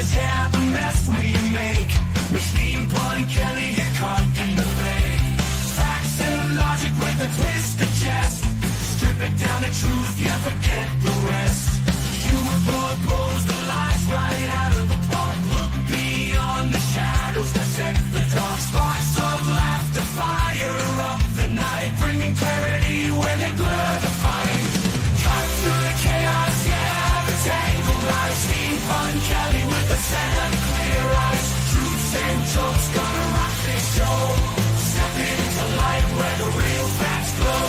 guys hear the mess we make? Machine Pun Kelly get caught in the fake. Facts and logic with a twist of chest. Strip it down to truth, yeah, forget the rest. Humor pulls the lies right out of the park. Look beyond the shadows that set the dark. Sparks of laughter fire up the night, bringing clarity where they blur the fight. Cut through the chaos, yeah, the tangled lies. Machine Pun Kelly with a set of clear eyes. Truths and jokes gonna rock this show. Step into light where the real facts glow.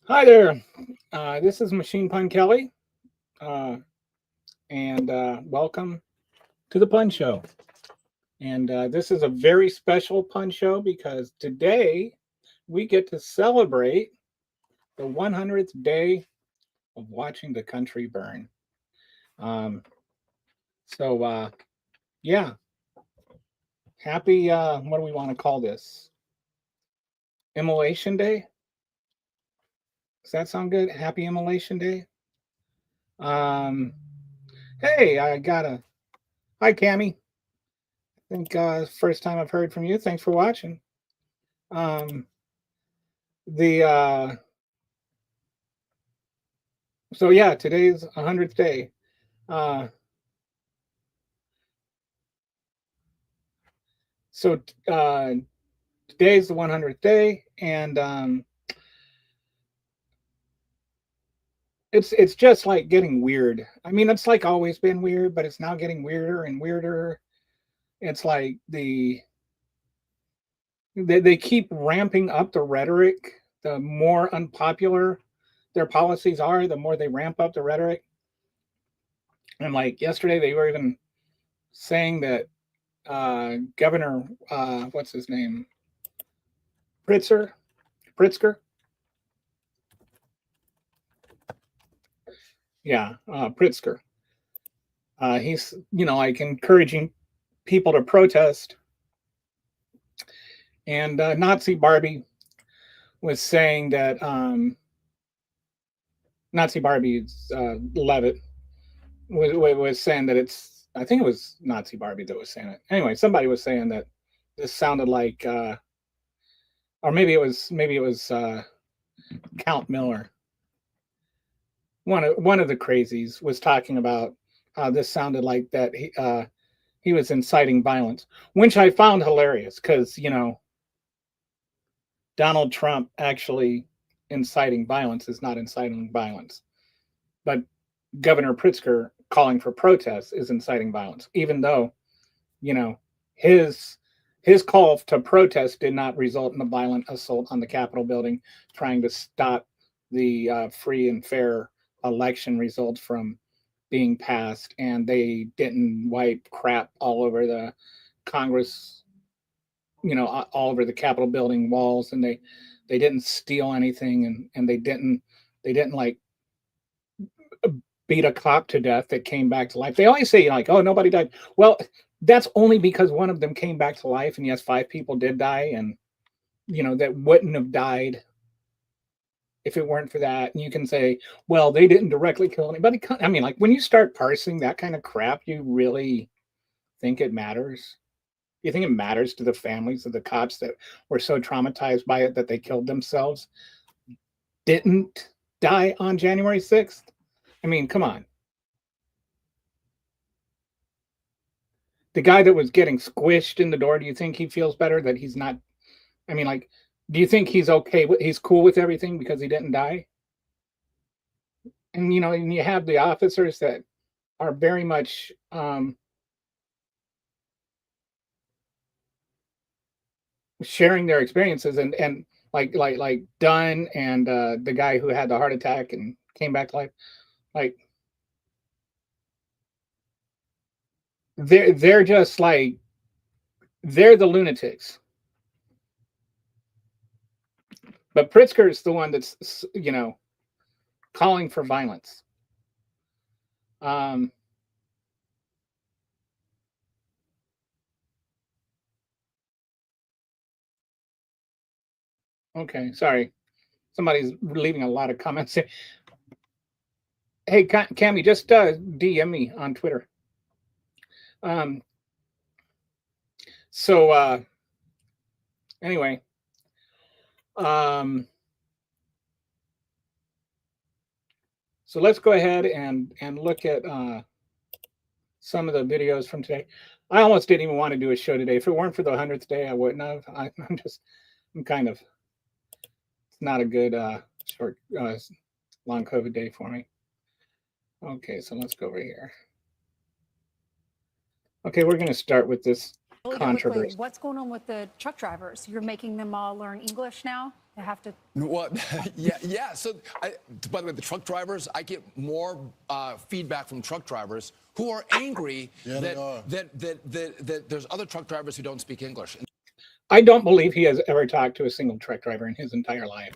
Hi there. This is Machine Pun Kelly, and welcome to the Pun Show. And this is a very special Pun Show because today we get to celebrate the 100th day of watching the country burn. So, yeah, happy, what do we want to call this? Immolation Day? Does that sound good? Happy Immolation Day? Hey, hi, Cammy. I think first time I've heard from you. Thanks for watching. The So yeah, today's 100th day. Uh, so today's the 100th day, and it's just like getting weird. I mean, it's like always been weird, but it's now getting weirder and weirder. It's like they keep ramping up the rhetoric. The more unpopular their policies are, the more they ramp up the rhetoric. And like yesterday, they were even saying that Governor, what's his name, Pritzker, yeah, Pritzker. He's like encouraging people to protest. And Nazi Barbie was saying that Nazi Barbie Levitt was saying that I think it was Nazi Barbie that was saying it. Anyway, somebody was saying that this sounded like, or maybe it was Count Miller. One of the crazies was talking about how this sounded like that he was inciting violence, which I found hilarious because Donald Trump actually inciting violence is not inciting violence, but Governor Pritzker calling for protests is inciting violence, even though his call to protest did not result in a violent assault on the Capitol building, trying to stop the free and fair election results from being passed, and they didn't wipe crap all over the Congress, all over the Capitol building walls, and they didn't steal anything, and they didn't like beat a cop to death that came back to life. They always say like, oh, nobody died. Well, that's only because one of them came back to life, and yes, 5 people did die, and that wouldn't have died if it weren't for that. And you can say, well, they didn't directly kill anybody. I mean, like when you start parsing that kind of crap, you really think it matters? You think it matters to the families of the cops that were so traumatized by it that they killed themselves, didn't die on January 6th? I mean, come on. The guy that was getting squished in the door, do you think he feels better that he's not? I mean, like, do you think he's okay? He's cool with everything because he didn't die? And and you have the officers that are very much sharing their experiences, and like Dunn and the guy who had the heart attack and came back to life, like they're just like, they're the lunatics. But Pritzker is the one that's, calling for violence. Okay, sorry. Somebody's leaving a lot of comments. Hey, Cammy, just DM me on Twitter. So anyway, so let's go ahead and look at some of the videos from today. I almost didn't even want to do a show today. If it weren't for the 100th day, I wouldn't have. I'm kind of, it's not a good short, long COVID day for me. Okay, so let's go over here. Okay, we're going to start with this controversy. Quickly, what's going on with the truck drivers? You're making them all learn English now? They have to. Well, yeah. So, by the way, the truck drivers, I get more feedback from truck drivers who are angry that there's other truck drivers who don't speak English. I don't believe he has ever talked to a single truck driver in his entire life,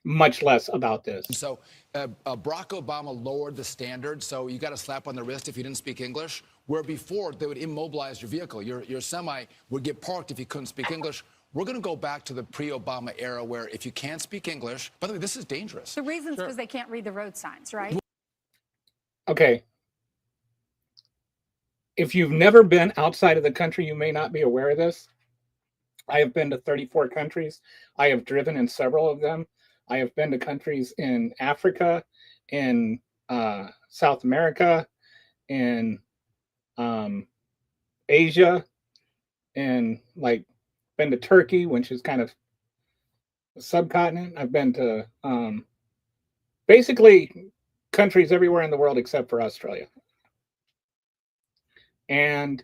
much less about this. So Barack Obama lowered the standard, so you got a slap on the wrist if you didn't speak English, where before they would immobilize your vehicle. Your semi would get parked if you couldn't speak English. We're going to go back to the pre-Obama era where if you can't speak English, by the way, this is dangerous. The reason's because they can't read the road signs, right? Okay. If you've never been outside of the country, you may not be aware of this. I have been to 34 countries. I have driven in several of them. I have been to countries in Africa, in South America, in Asia, and been to Turkey, which is kind of a subcontinent. I've been to basically countries everywhere in the world except for Australia. And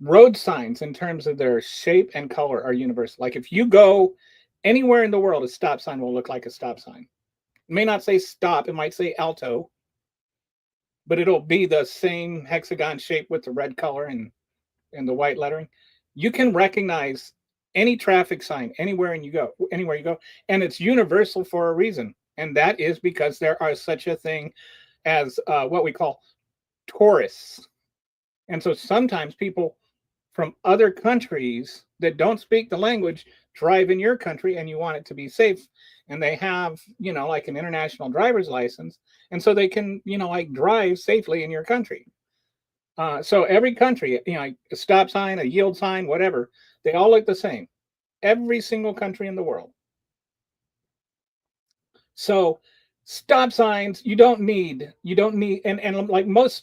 road signs, in terms of their shape and color, are universal. Like if you go anywhere in the world, a stop sign will look like a stop sign. It may not say stop, it might say alto, but it'll be the same hexagon shape with the red color and the white lettering. You can recognize any traffic sign anywhere you go, and it's universal for a reason. And that is because there are such a thing as what we call tourists. And so sometimes people from other countries that don't speak the language drive in your country, and you want it to be safe. And they have, like an international driver's license. And so they can, drive safely in your country. So every country, a stop sign, a yield sign, whatever, they all look the same. Every single country in the world. So stop signs, you don't need, and like most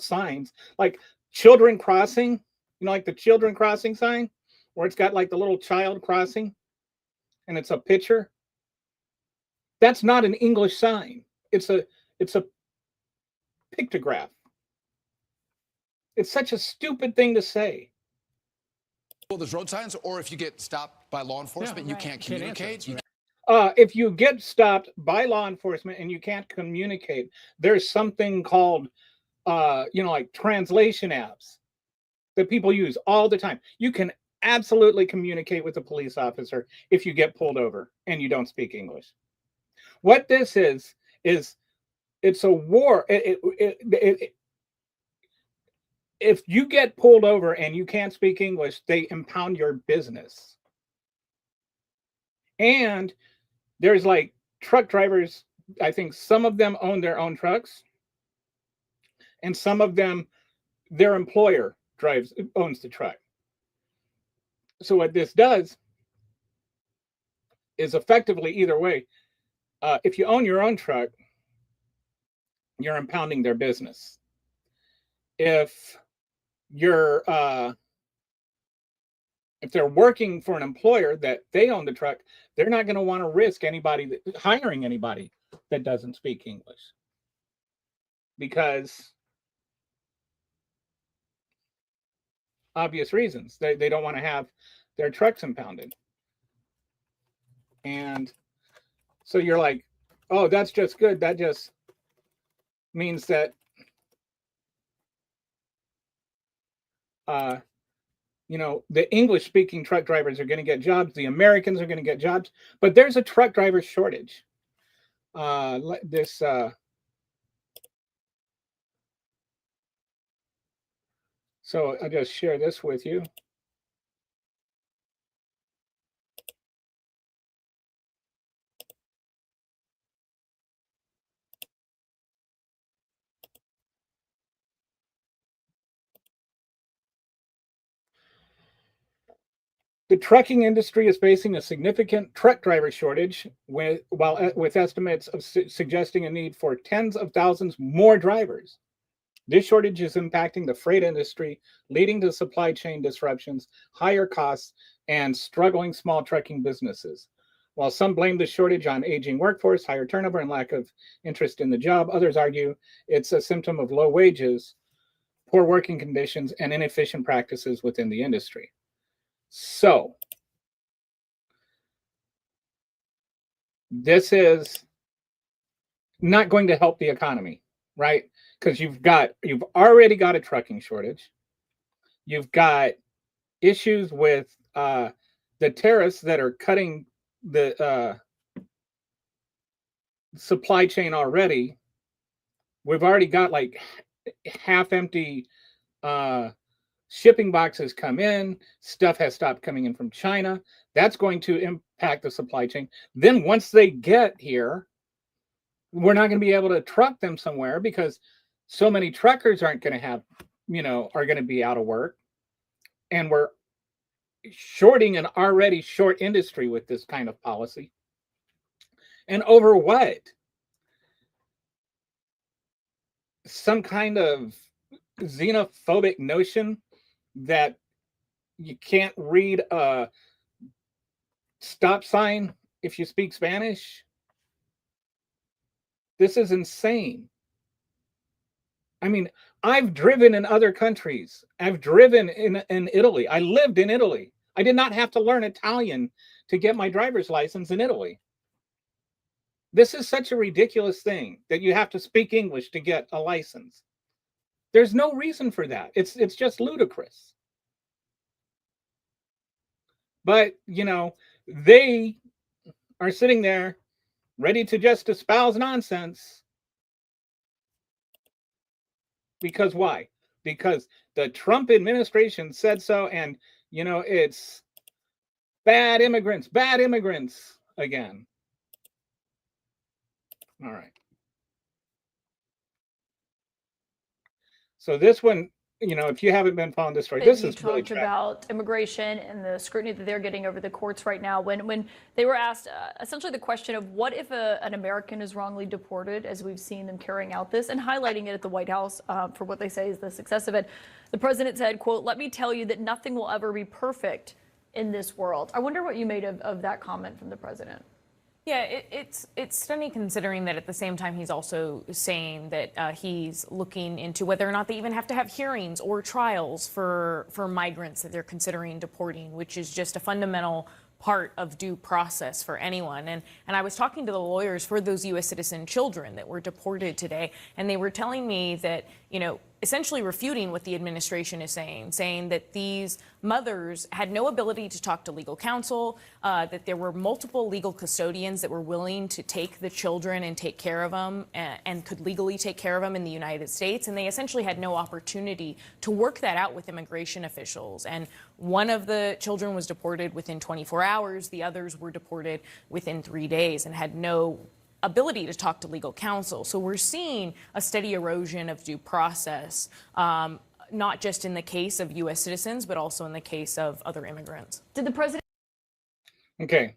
signs, like children crossing, like the children crossing sign, where it's got like the little child crossing, and it's a picture. That's not an English sign. It's a pictograph. It's such a stupid thing to say. Well, there's road signs, or if you get stopped by law enforcement, you can't communicate. If you get stopped by law enforcement and you can't communicate, there's something called, like translation apps that people use all the time. You can absolutely communicate with a police officer if you get pulled over and you don't speak English. What this is it's a war. If you get pulled over and you can't speak English, they impound your business. And there's like truck drivers, I think some of them own their own trucks, and some of them, their employer owns the truck. So what this does is effectively, either way, if you own your own truck, you're impounding their business. If they're working for an employer that they own the truck, they're not going to want to risk hiring anybody that doesn't speak English, because obvious reasons. They don't want to have their trucks impounded. And so you're like, oh, that's just good. That just means that You know, the English speaking truck drivers are going to get jobs. The Americans are going to get jobs, but there's a truck driver shortage. This, so I'll just share this with you. The trucking industry is facing a significant truck driver shortage, with estimates of suggesting a need for tens of thousands more drivers. This shortage is impacting the freight industry, leading to supply chain disruptions, higher costs, and struggling small trucking businesses. While some blame the shortage on aging workforce, higher turnover, and lack of interest in the job, others argue it's a symptom of low wages, poor working conditions, and inefficient practices within the industry. So, this is not going to help the economy, right? Because you've already got a trucking shortage. You've got issues with the tariffs that are cutting the supply chain already. We've already got like half empty shipping boxes come in. Stuff has stopped coming in from China. That's going to impact the supply chain. Then once they get here, we're not going to be able to truck them somewhere because so many truckers aren't going to have, are going to be out of work. And we're shorting an already short industry with this kind of policy. And over what? Some kind of xenophobic notion that you can't read a stop sign if you speak Spanish. This is insane. I mean, I've driven in other countries. I've driven in Italy. I lived in Italy. I did not have to learn Italian to get my driver's license in Italy. This is such a ridiculous thing that you have to speak English to get a license. There's no reason for that. It's just ludicrous. But, they are sitting there ready to just espouse nonsense. Because why? Because the Trump administration said so, and it's bad immigrants again. All right. So this one, if you haven't been following this story, this is really talked about immigration and the scrutiny that they're getting over the courts right now. When they were asked essentially the question of what if an American is wrongly deported, as we've seen them carrying out this and highlighting it at the White House for what they say is the success of it, the president said, quote, "Let me tell you that nothing will ever be perfect in this world." I wonder what you made of that comment from the president. Yeah, it's stunning considering that at the same time he's also saying that he's looking into whether or not they even have to have hearings or trials for migrants that they're considering deporting, which is just a fundamental part of due process for anyone. And I was talking to the lawyers for those U.S. citizen children that were deported today, and they were telling me that, essentially refuting what the administration is saying that these mothers had no ability to talk to legal counsel, that there were multiple legal custodians that were willing to take the children and take care of them and could legally take care of them in the United States. And they essentially had no opportunity to work that out with immigration officials. And one of the children was deported within 24 hours. The others were deported within 3 days and had no ability to talk to legal counsel. So we're seeing a steady erosion of due process, not just in the case of U.S. citizens, but also in the case of other immigrants. Did the president? Okay.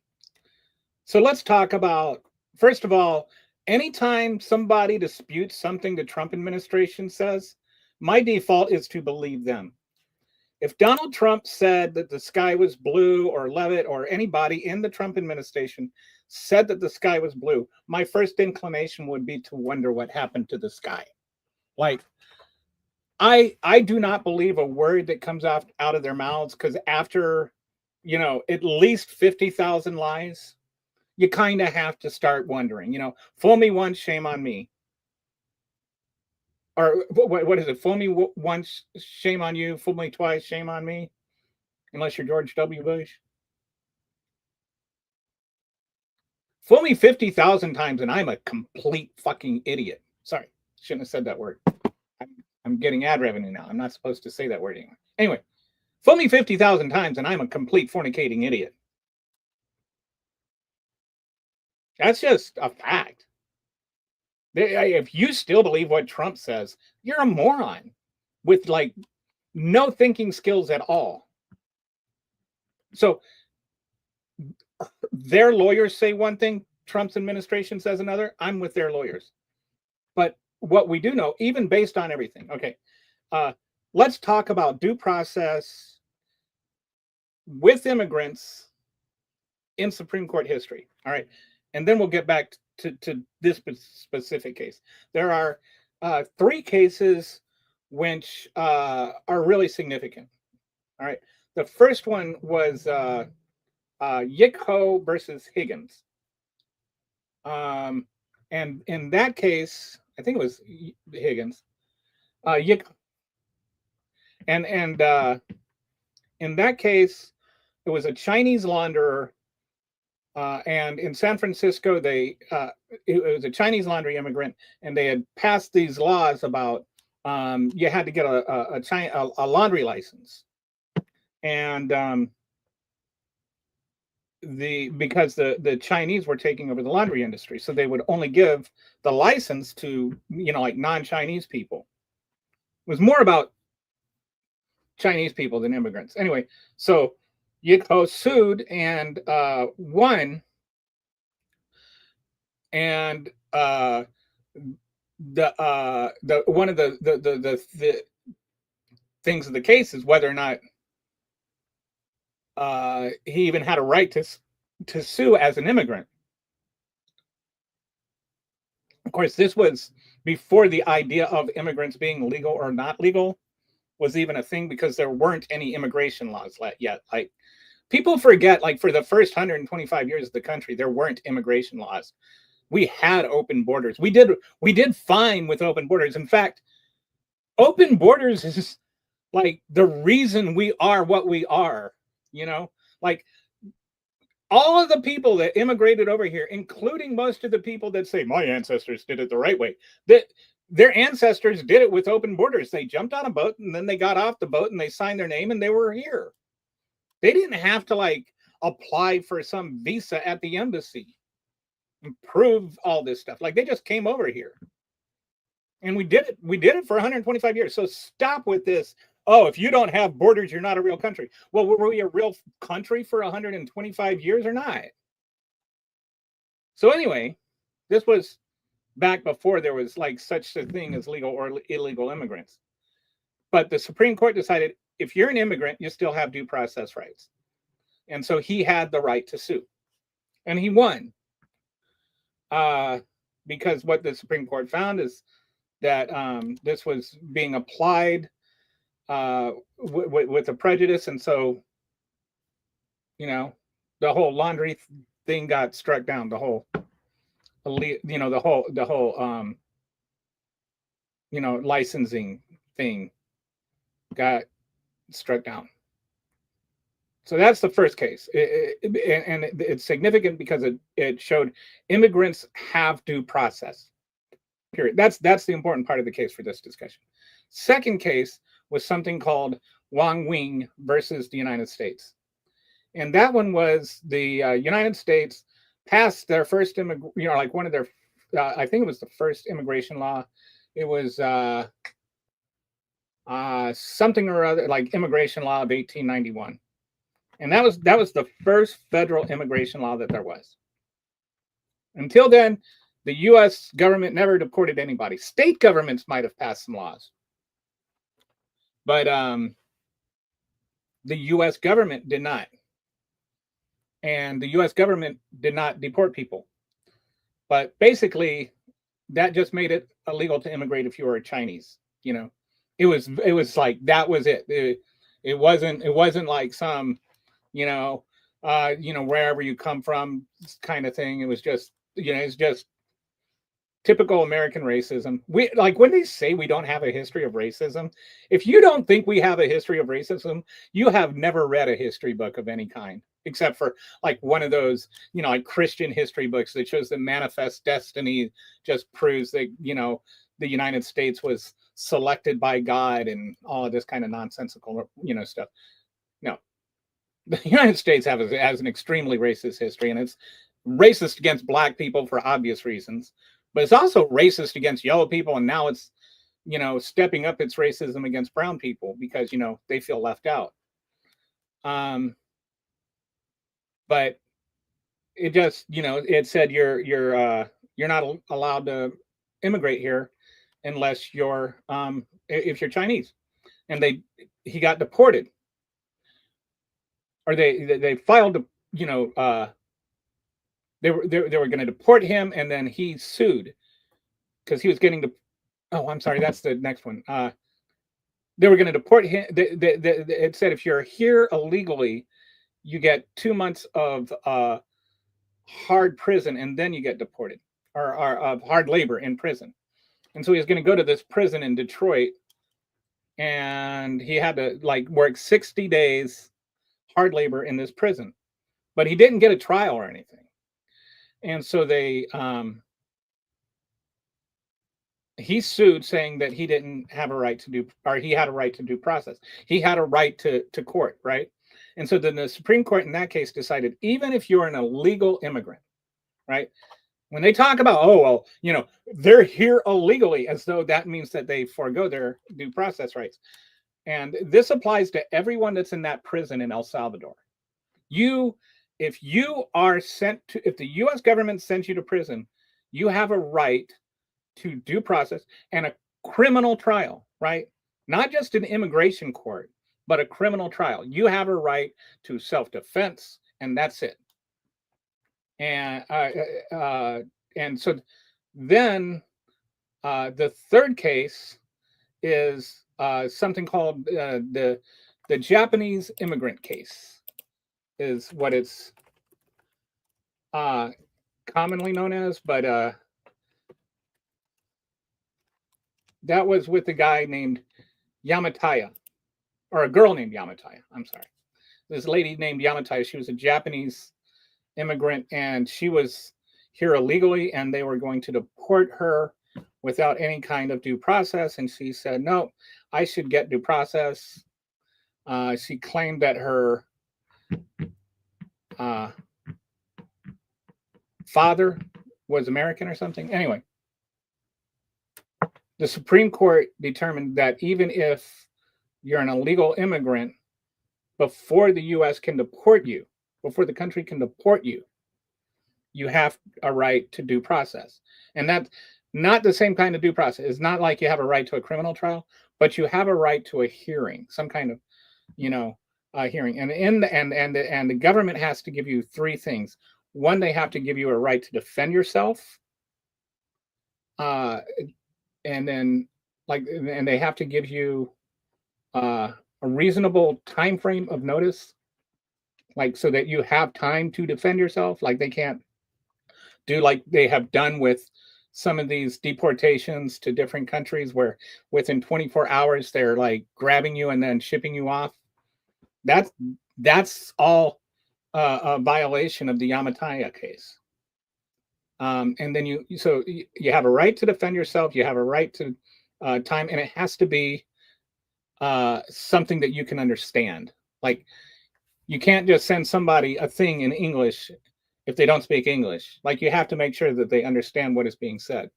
So let's talk about, first of all, anytime somebody disputes something the Trump administration says, my default is to believe them. If Donald Trump said that the sky was blue, or Levitt or anybody in the Trump administration said that the sky was blue, my first inclination would be to wonder what happened to the sky. Like, I do not believe a word that comes out of their mouths, because after, at least 50,000 lies, you kind of have to start wondering, fool me once, shame on me. Or what is it? Fool me once, shame on you. Fool me twice, shame on me. unless you're George W. Bush. Fool me 50,000 times and I'm a complete fucking idiot. Sorry, shouldn't have said that word. I'm getting ad revenue now. I'm not supposed to say that word anymore. Anyway, fool me 50,000 times and I'm a complete fornicating idiot. That's just a fact. If you still believe what Trump says, you're a moron with like no thinking skills at all. So their lawyers say one thing, Trump's administration says another. I'm with their lawyers. But what we do know, even based on everything, okay, let's talk about due process with immigrants in Supreme Court history. All right. And then we'll get back to this specific case. There are 3 cases which are really significant. All right. The first one was Yik Ho versus Higgins. And in that case, I think it was Higgins. In that case, it was a Chinese launderer. And in San Francisco, it was a Chinese laundry immigrant, and they had passed these laws about you had to get a laundry license, and because the Chinese were taking over the laundry industry, so they would only give the license to like non-Chinese people. It was more about Chinese people than immigrants. Anyway, so Yik Ho sued and won, and the one of the things of the case is whether or not he even had a right to sue as an immigrant. Of course, this was before the idea of immigrants being legal or not legal was even a thing, because there weren't any immigration laws yet. Like, people forget, like, for the first 125 years of the country, there weren't immigration laws. We had open borders. We did fine with open borders. In fact, open borders is like the reason we are what we are. Like, all of the people that immigrated over here, including most of the people that say my ancestors did it the right way, that their ancestors did it with open borders. They jumped on a boat and then they got off the boat and they signed their name and they were here. They didn't have to like apply for some visa at the embassy and prove all this stuff. Like, they just came over here. And we did it for 125 years. So stop with this. Oh, if you don't have borders, you're not a real country. Well, were we a real country for 125 years or not? So anyway, this was back before there was like such a thing as legal or illegal immigrants. But the Supreme Court decided if you're an immigrant, you still have due process rights. And so he had the right to sue. And he won. Because what the Supreme Court found is that this was being applied with a prejudice. And so, the whole laundry thing got struck down. The whole licensing thing got struck down. So that's the first case. And it's significant because it showed immigrants have due process, period. That's the important part of the case for this discussion. Second case was something called Wong Wing versus the United States. And that one was the United States passed their first, one of their, I think it was the first immigration law. It was something or other, like immigration law of 1891. And that was the first federal immigration law that there was. Until then, the U.S. government never deported anybody. State governments might have passed some laws. But the U.S. government did not. And the U.S. government did not deport people. But basically, that just made it illegal to immigrate if you were a Chinese. It was like, that was it. It wasn't like some, wherever you come from kind of thing. It was just, it's just typical American racism. We like when they say we don't have a history of racism. If you don't think we have a history of racism, you have never read a history book of any kind, except for like one of those, like Christian history books that shows the manifest destiny just proves that, the United States was selected by God and all of this kind of nonsensical, stuff. No, the United States has an extremely racist history, and it's racist against black people for obvious reasons, but it's also racist against yellow people, and now it's stepping up its racism against brown people because they feel left out. But it just it said you're not allowed to immigrate here unless you're if you're Chinese, and he got deported, or they filed they were going to deport him, and then he sued because he was getting oh, I'm sorry, that's the next one. They were going to deport him. It said if you're here illegally, you get 2 months of hard prison, and then you get deported, or of hard labor in prison. And so he was going to go to this prison in Detroit, and he had to work 60 days hard labor in this prison, but he didn't get a trial or anything. And so he sued, saying that he didn't have a right to he had a right to due process. He had a right to court, right? And so then the Supreme Court in that case decided, even if you're an illegal immigrant, right? When they talk about, oh, well, they're here illegally, as though that means that they forego their due process rights. And this applies to everyone that's in that prison in El Salvador. If the U.S. government sent you to prison, you have a right to due process and a criminal trial, right? Not just an immigration court, but a criminal trial. You have a right to self-defense, and that's it. And so then the third case is something called the Japanese immigrant case, is what it's commonly known as, but that was with a guy named Yamataya, or a girl named Yamataya. I'm sorry. This lady named Yamataya, she was a Japanese immigrant, and she was here illegally, and they were going to deport her without any kind of due process. And she said, no, I should get due process. She claimed that her father was American or something. Anyway, the Supreme Court determined that even if you're an illegal immigrant, before the U.S. can deport you, before the country can deport you, you have a right to due process. And that's not the same kind of due process. It's not like you have a right to a criminal trial, but you have a right to a hearing, some kind of, hearing. And the government has to give you three things. One, they have to give you a right to defend yourself. And they have to give you a reasonable time frame of notice, so that you have time to defend yourself. They can't do like they have done with some of these deportations to different countries, where within 24 hours they're grabbing you and then shipping you off. That's all a violation of the Yamataya case. And then you have a right to defend yourself. You have a right to time, and it has to be something that you can understand. You can't just send somebody a thing in English if they don't speak English. You have to make sure that they understand what is being said,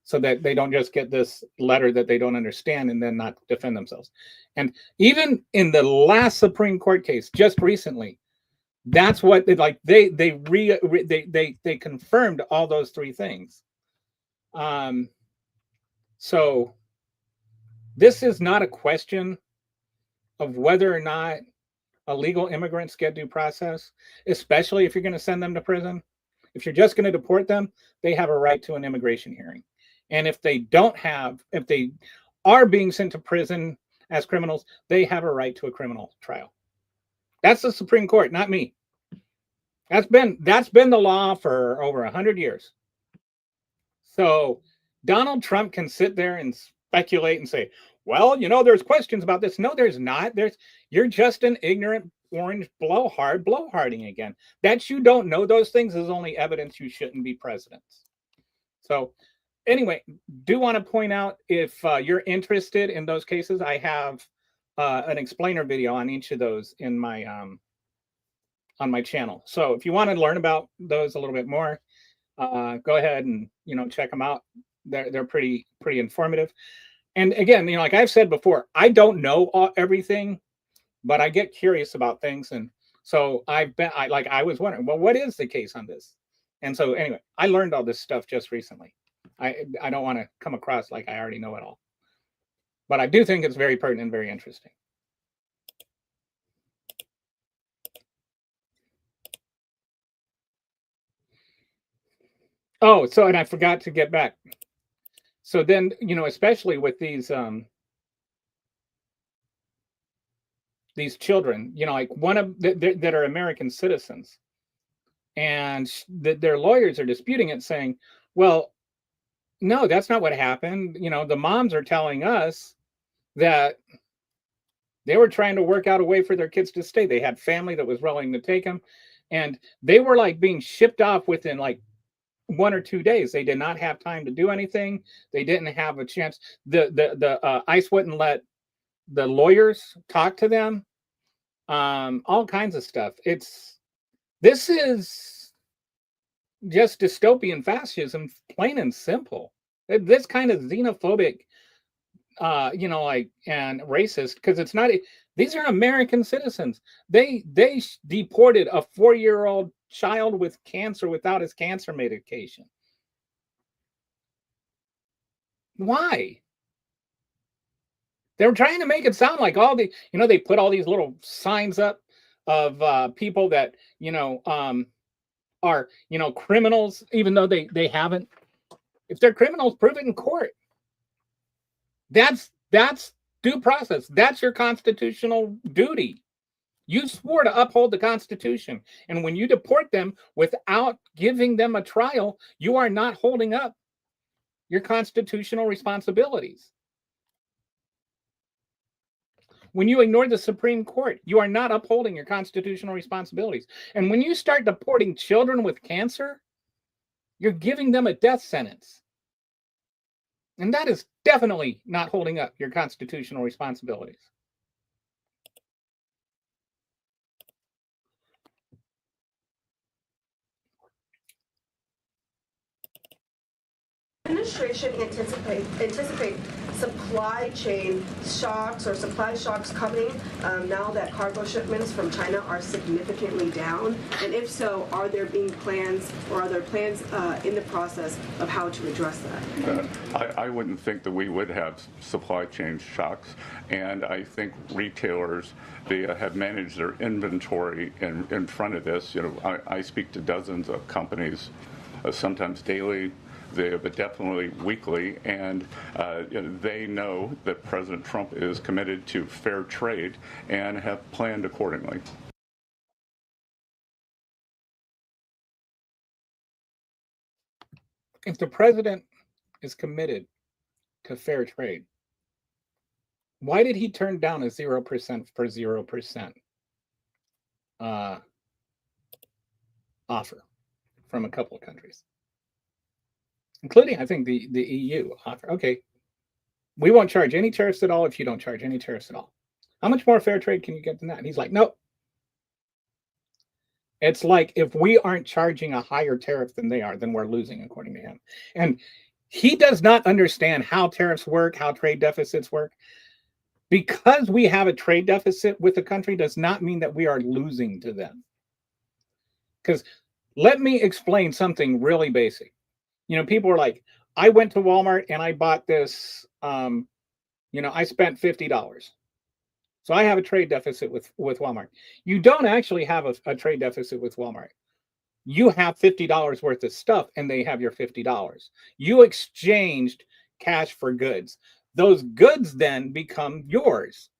so that they don't just get this letter that they don't understand and then not defend themselves. And even in the last Supreme Court case just recently, that's what they confirmed all those three things. So this is not a question of whether or not illegal immigrants get due process, especially if you're going to send them to prison. If you're just going to deport them, they have a right to an immigration hearing. And if they are being sent to prison as criminals, they have a right to a criminal trial. That's the Supreme Court, not me. That's been the law for over 100 years. So Donald Trump can sit there and speculate and say, well, there's questions about this. No, there's not. You're just an ignorant orange blowharding again. That you don't know those things is only evidence you shouldn't be presidents. So anyway, do want to point out, if you're interested in those cases, I have an explainer video on each of those in my on my channel. So if you want to learn about those a little bit more, go ahead and check them out. They're pretty informative. And again, like I've said before, I don't know everything, but I get curious about things, and so I was wondering, well, what is the case on this? And so anyway, I learned all this stuff just recently. I don't want to come across like I already know it all, but I do think it's very pertinent and very interesting. Oh, so, and I forgot to get back. So then, especially with these children, like one of that are American citizens, and their lawyers are disputing it, saying, well, no, that's not what happened. The moms are telling us that they were trying to work out a way for their kids to stay. They had family that was willing to take them, and they were like being shipped off within like 1 or 2 days. They did not have time to do anything. They didn't have a chance. The ICE wouldn't let the lawyers talk to them. All kinds of stuff. This is just dystopian fascism, plain and simple. This kind of xenophobic, and racist, because it's not. These are American citizens. They deported a 4-year-old child with cancer without his cancer medication. Why? They were trying to make it sound like all the, they put all these little signs up of people that, are, criminals, even though they haven't. If they're criminals, prove it in court. That's due process. That's your constitutional duty. You swore to uphold the Constitution. And when you deport them without giving them a trial, you are not holding up your constitutional responsibilities. When you ignore the Supreme Court, you are not upholding your constitutional responsibilities. And when you start deporting children with cancer, you're giving them a death sentence. And that is definitely not holding up your constitutional responsibilities. Administration anticipate supply chain shocks or supply shocks coming now that cargo shipments from China are significantly down? And if so, are there plans in the process of how to address that? I wouldn't think that we would have supply chain shocks, and I think retailers, they have managed their inventory in front of this. I speak to dozens of companies, sometimes daily, but definitely weekly, and they know that President Trump is committed to fair trade and have planned accordingly. If the president is committed to fair trade, why did he turn down a 0% for 0% offer from a couple of countries, including, I think, the EU offer? Okay, we won't charge any tariffs at all if you don't charge any tariffs at all. How much more fair trade can you get than that? And he's like, nope. It's like, if we aren't charging a higher tariff than they are, then we're losing, according to him. And he does not understand how tariffs work, how trade deficits work. Because we have a trade deficit with a country does not mean that we are losing to them. Because let me explain something really basic. People are like, I went to Walmart and I bought this, I spent $50. So I have a trade deficit with Walmart. You don't actually have a trade deficit with Walmart. You have $50 worth of stuff and they have your $50. You exchanged cash for goods. Those goods then become yours.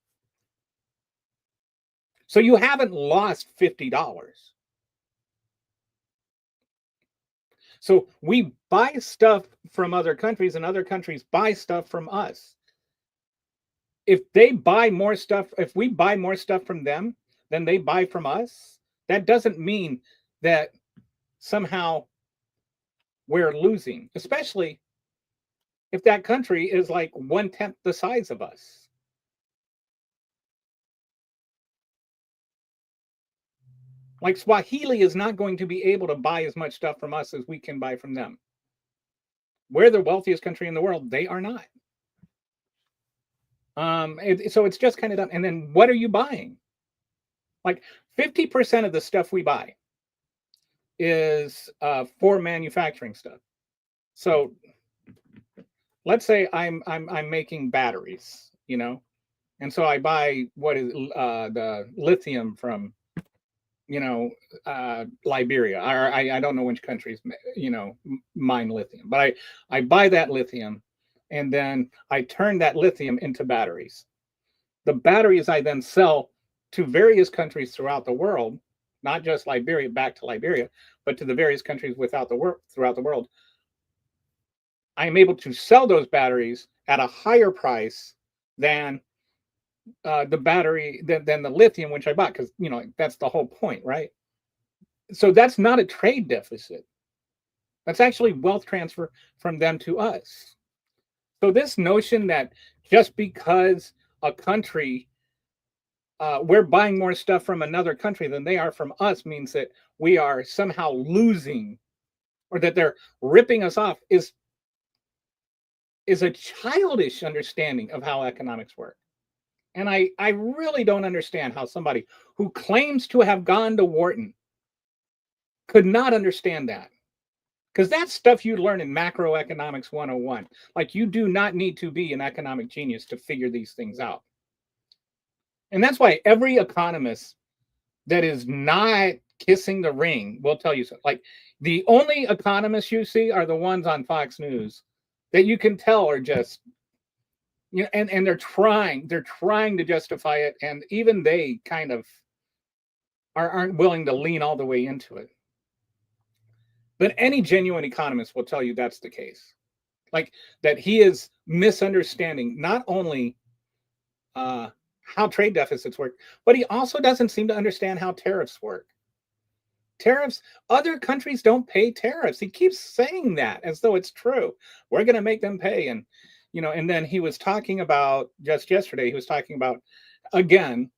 So you haven't lost $50. So we buy stuff from other countries and other countries buy stuff from us. If they buy more stuff, if we buy more stuff from them than they buy from us, that doesn't mean that somehow we're losing, especially if that country is like 1/10 the size of us. Like Swahili is not going to be able to buy as much stuff from us as we can buy from them. We're the wealthiest country in the world. They are not. So it's just kind of done. And then what are you buying? Like 50% of the stuff we buy is for manufacturing stuff. So let's say I'm making batteries, and so I buy the lithium from Liberia, or I don't know which countries mine lithium, but I buy that lithium, and then I turn that lithium into batteries. The batteries I then sell to various countries throughout the world, not just Liberia, back to Liberia, but to the various countries throughout the world. I am able to sell those batteries at a higher price than the battery than the lithium which I bought, because that's the whole point, right? So that's not a trade deficit. That's actually wealth transfer from them to us. So this notion that just because a country we're buying more stuff from another country than they are from us means that we are somehow losing, or that they're ripping us off, is a childish understanding of how economics work. And I really don't understand how somebody who claims to have gone to Wharton could not understand that. Because that's stuff you learn in macroeconomics 101. Like, you do not need to be an economic genius to figure these things out. And that's why every economist that is not kissing the ring will tell you so. Like, the only economists you see are the ones on Fox News that you can tell are just, and they're trying to justify it, and even they kind of aren't willing to lean all the way into it. But any genuine economist will tell you that's the case. Like, that he is misunderstanding not only how trade deficits work, but he also doesn't seem to understand how tariffs work. Tariffs, other countries don't pay tariffs. He keeps saying that as though it's true. We're going to make them pay. And, and then he was talking about, just yesterday, he was talking about, again,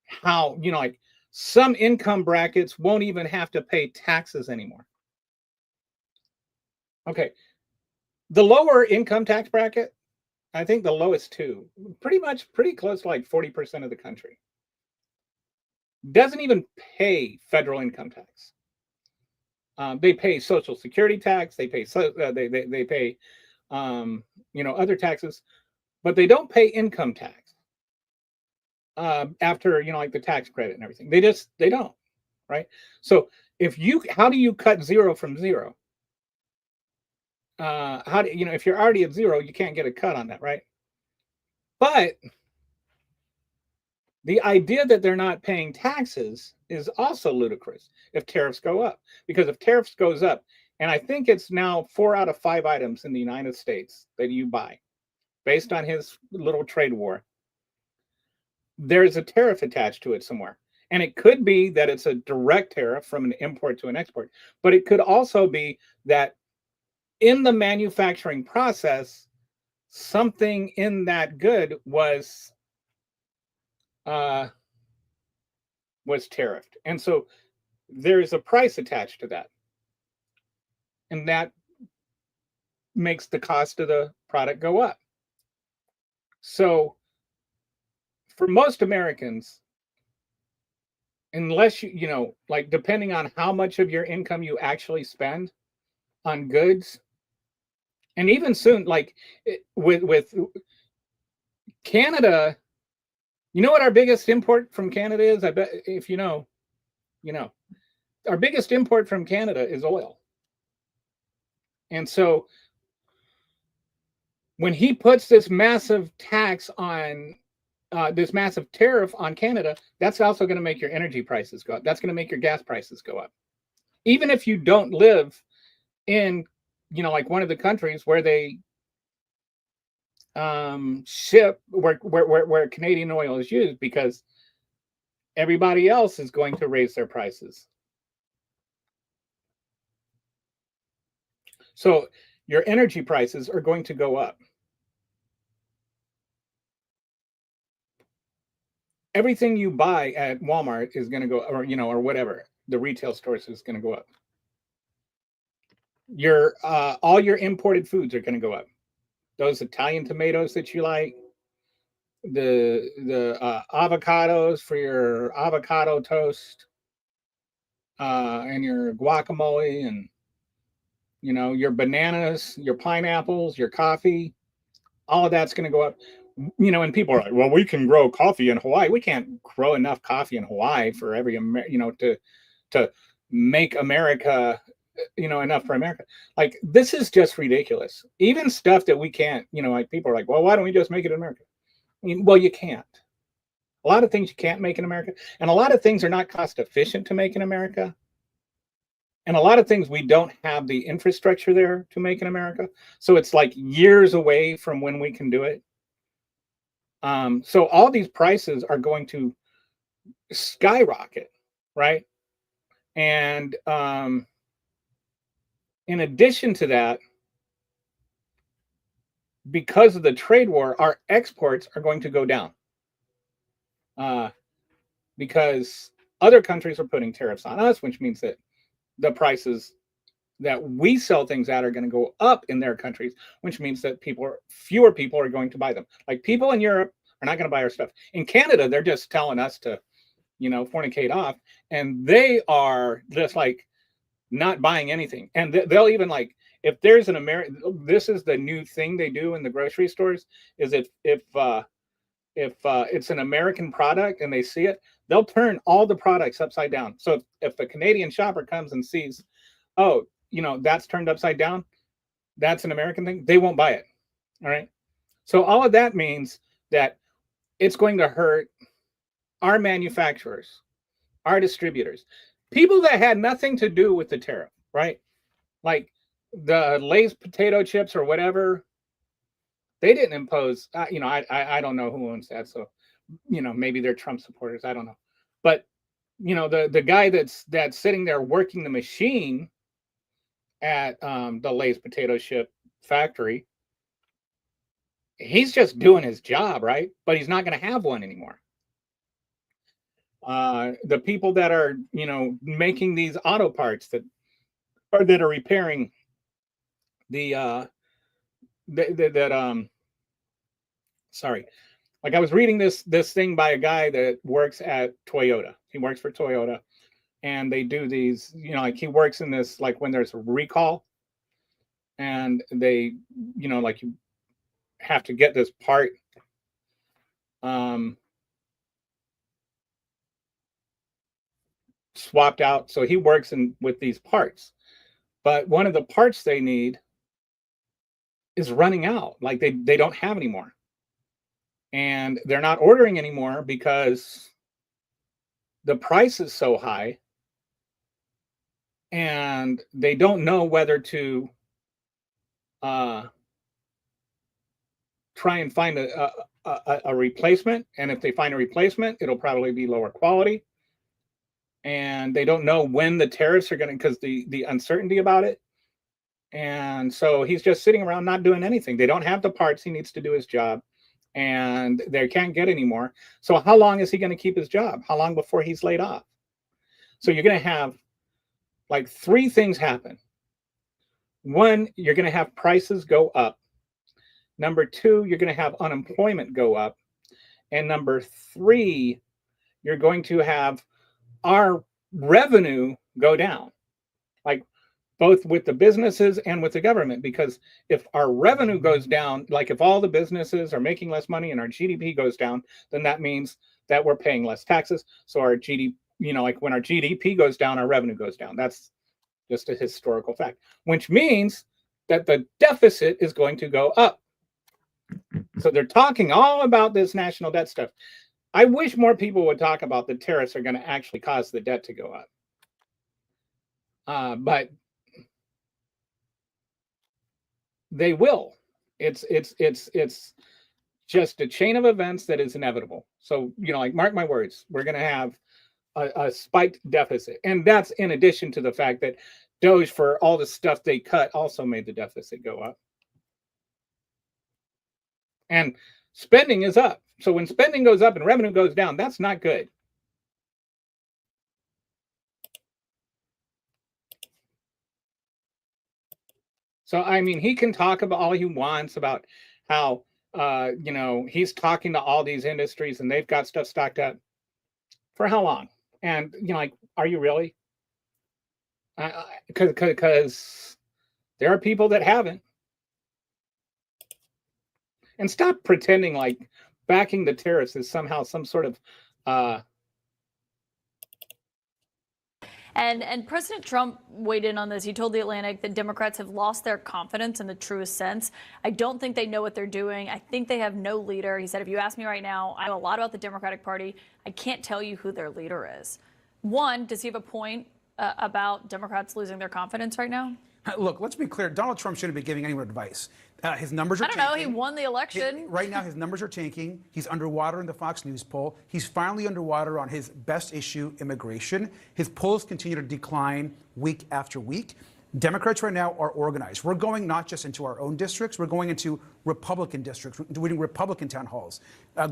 how, like, some income brackets won't even have to pay taxes anymore. Okay. The lower income tax bracket, I think the lowest too, pretty close to like 40% of the country, doesn't even pay federal income tax. They pay Social Security tax. They pay they pay other taxes, but they don't pay income tax after like the tax credit and everything. They don't, right? So how do you cut zero from zero? How do if you're already at zero, you can't get a cut on that, right? But the idea that they're not paying taxes is also ludicrous if tariffs go up. Because if tariffs goes up, and I think it's now 4 out of 5 items in the United States that you buy, based on his little trade war, there's a tariff attached to it somewhere. And it could be that it's a direct tariff from an import to an export, but it could also be that in the manufacturing process, something in that good was tariffed. And so there is a price attached to that. And that makes the cost of the product go up. So for most Americans, unless like, depending on how much of your income you actually spend on goods, and even soon, like with Canada, what our biggest import from Canada is? I bet if our biggest import from Canada is oil. And so when he puts this massive tax on this massive tariff on Canada, that's also going to make your energy prices go up. That's going to make your gas prices go up. Even if you don't live in, like one of the countries where they ship where Canadian oil is used, because everybody else is going to raise their prices. So your energy prices are going to go up. Everything you buy at Walmart is going to go, or whatever, the retail stores, is going to go up. All your imported foods are going to go up. Those Italian tomatoes that you like, the avocados for your avocado toast, and your guacamole, and your bananas, your pineapples, your coffee, all of that's going to go up. And people are like, well, we can grow coffee in Hawaii. We can't grow enough coffee in Hawaii for every, to make America, enough for America. Like, this is just ridiculous. Even stuff that we can't, like, people are like, well, why don't we just make it in America? I mean, well, you can't. A lot of things you can't make in America, and a lot of things are not cost efficient to make in America. And a lot of things we don't have the infrastructure there to make in America. So it's like years away from when we can do it. So all these prices are going to skyrocket, right? And in addition to that, because of the trade war, our exports are going to go down. Because other countries are putting tariffs on us, which means that the prices that we sell things at are going to go up in their countries, which means that fewer people are going to buy them. Like, people in Europe are not going to buy our stuff. In Canada, they're just telling us to, fornicate off, and they are just like not buying anything. And they'll even, like, if there's an American, this is the new thing they do in the grocery stores, is if it's an American product and they see it, they'll turn all the products upside down. So if a Canadian shopper comes and sees, oh, that's turned upside down, that's an American thing, they won't buy it. All right. So all of that means that it's going to hurt our manufacturers, our distributors, people that had nothing to do with the tariff, right? Like the Lay's potato chips or whatever, they didn't impose, I don't know who owns that. So, maybe they're Trump supporters. I don't know. But, the guy that's sitting there working the machine at the Lay's potato chip factory, he's just doing his job, right? But he's not going to have one anymore. The people that are, making these auto parts that are repairing sorry. Like, I was reading this thing by a guy that works at Toyota. He works for Toyota, and they do these, like, he works in this, like, when there's a recall, and they, like, you have to get this part swapped out. So he works with these parts, but one of the parts they need is running out. Like, they don't have anymore, and they're not ordering anymore because the price is so high, and they don't know whether to try and find a replacement. And if they find a replacement, it'll probably be lower quality. And they don't know when the tariffs are going to, because the uncertainty about it. And so he's just sitting around not doing anything. They don't have the parts he needs to do his job, and they can't get any more. So how long is he going to keep his job? How long before he's laid off? So you're going to have like three things happen. One, you're going to have prices go up. Number two, you're going to have unemployment go up. And number three, you're going to have our revenue go down, like both with the businesses and with the government. Because if our revenue goes down, like if all the businesses are making less money and our GDP goes down, then that means that we're paying less taxes. So our GDP, like when our GDP goes down, our revenue goes down. That's just a historical fact, which means that the deficit is going to go up. So they're talking all about this national debt stuff. I wish more people would talk about the tariffs are going to actually cause the debt to go up. But they will. It's just a chain of events that is inevitable. So, like, mark my words, we're going to have a spiked deficit. And that's in addition to the fact that Doge, for all the stuff they cut, also made the deficit go up. And spending is up. So when spending goes up and revenue goes down, that's not good. So, I mean, he can talk about all he wants about how, he's talking to all these industries and they've got stuff stocked up. For how long? And, like, are you really? Because there are people that haven't. And stop pretending like backing the terrorists is somehow some sort of And President Trump weighed in on this. He told The Atlantic that Democrats have lost their confidence in the truest sense. I don't think they know what they're doing. I think they have no leader. He said, if you ask me right now, I know a lot about the Democratic Party. I can't tell you who their leader is. One, does he have a point about Democrats losing their confidence right now? Look, let's be clear. Donald Trump shouldn't be giving anyone advice. His numbers are I don't know. He won the election. Right now, his numbers are tanking. He's underwater in the Fox News poll. He's finally underwater on his best issue, immigration. His polls continue to decline week after week. Democrats right now are organized. We're going not just into our own districts, we're going into Republican districts, doing Republican town halls.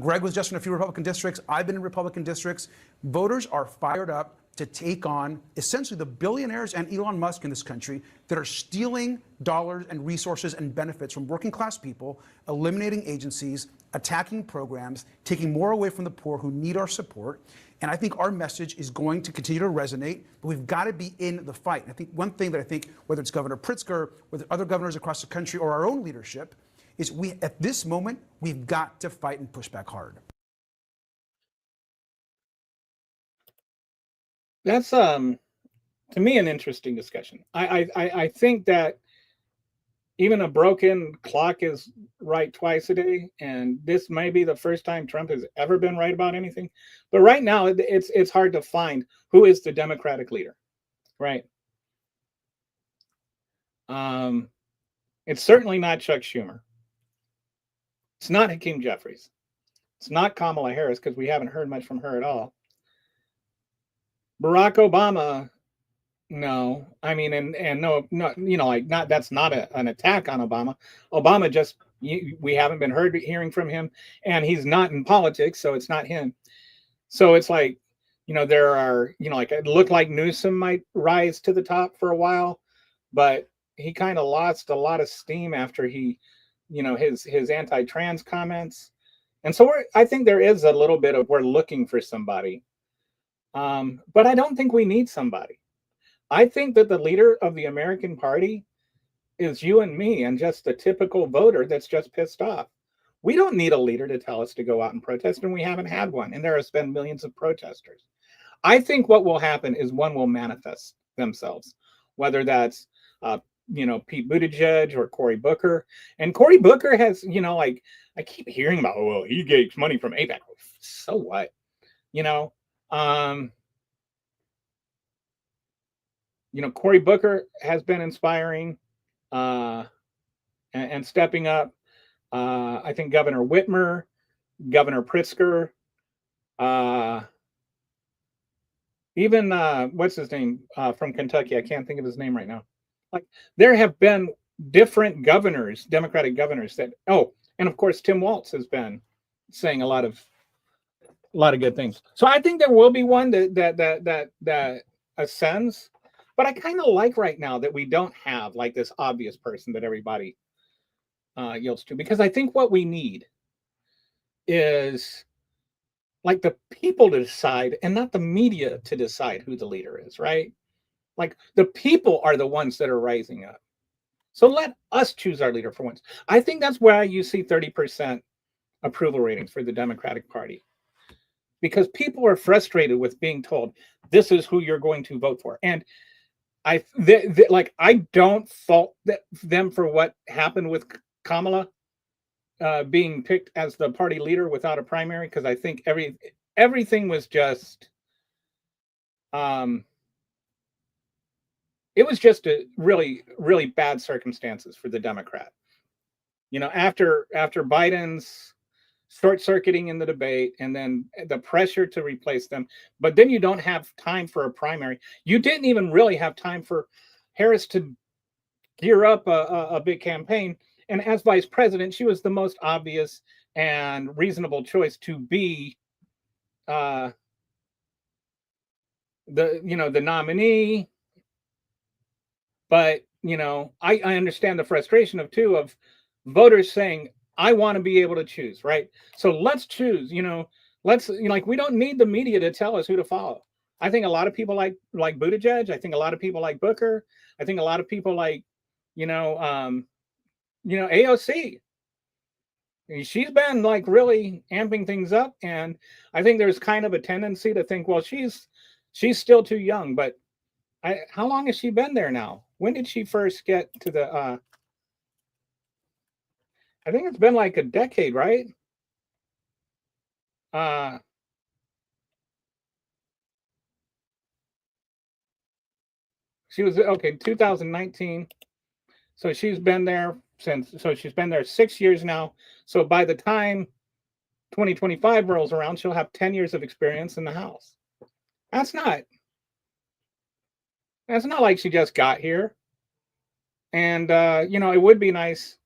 Greg was just in a few Republican districts. I've been in Republican districts. Voters are fired up to take on essentially the billionaires and Elon Musk in this country that are stealing dollars and resources and benefits from working class people, eliminating agencies, attacking programs, taking more away from the poor who need our support. And I think our message is going to continue to resonate, but we've got to be in the fight. And I think one thing that I think, whether it's Governor Pritzker, whether other governors across the country or our own leadership, is at this moment, we've got to fight and push back hard. That's to me an interesting discussion. I think that even a broken clock is right twice a day, and this may be the first time Trump has ever been right about anything. But right now, it's hard to find who is the Democratic leader, right? It's certainly not Chuck Schumer. It's not Hakeem Jeffries. It's not Kamala Harris, because we haven't heard much from her at all. Barack Obama, no. I mean, and no, like, not, that's not an attack on Obama. Obama just, we haven't been hearing from him, and he's not in politics, so it's not him. So it's like, there are, like, it looked like Newsom might rise to the top for a while, but he kind of lost a lot of steam after he, his anti-trans comments. And so I think there is a little bit of, we're looking for somebody. But I don't think we need somebody. I think that the leader of the American Party is you and me, and just the typical voter that's just pissed off. We don't need a leader to tell us to go out and protest, and we haven't had one. And there have been millions of protesters. I think what will happen is one will manifest themselves, whether that's, Pete Buttigieg or Cory Booker. And Cory Booker has, like, I keep hearing about, oh, well, he gets money from AIPAC. So what? Cory Booker has been inspiring and stepping up. I think Governor Whitmer, Governor Pritzker, even what's his name from Kentucky? I can't think of his name right now. Like, there have been different governors, Democratic governors that, and of course Tim Walz has been saying a lot of good things. So I think there will be one that ascends, but I kind of like right now that we don't have like this obvious person that everybody yields to, because I think what we need is like the people to decide and not the media to decide who the leader is, right? Like, the people are the ones that are rising up. So let us choose our leader for once. I think that's why you see 30% approval ratings for the Democratic Party, because people are frustrated with being told this is who you're going to vote for. And I don't fault them for what happened with Kamala being picked as the party leader without a primary, because I think everything was just it was just a really, really bad circumstances for the Democrat. you know, after Biden's short circuiting in the debate and then the pressure to replace them, but then you don't have time for a primary. You didn't even really have time for Harris to gear up a big campaign. And as vice president, she was the most obvious and reasonable choice to be the nominee. But I understand the frustration of voters saying, I want to be able to choose, right? So let's choose, we don't need the media to tell us who to follow. I think a lot of people like Buttigieg. I think a lot of people like Booker. I think a lot of people like, AOC. She's been like really amping things up. And I think there's kind of a tendency to think, well, she's still too young, but how long has she been there now? When did she first get to the, I think it's been like a decade, right? She was, 2019. So she's been there she's been there 6 years now. So by the time 2025 rolls around, she'll have 10 years of experience in the House. That's not like she just got here. And, it would be nice.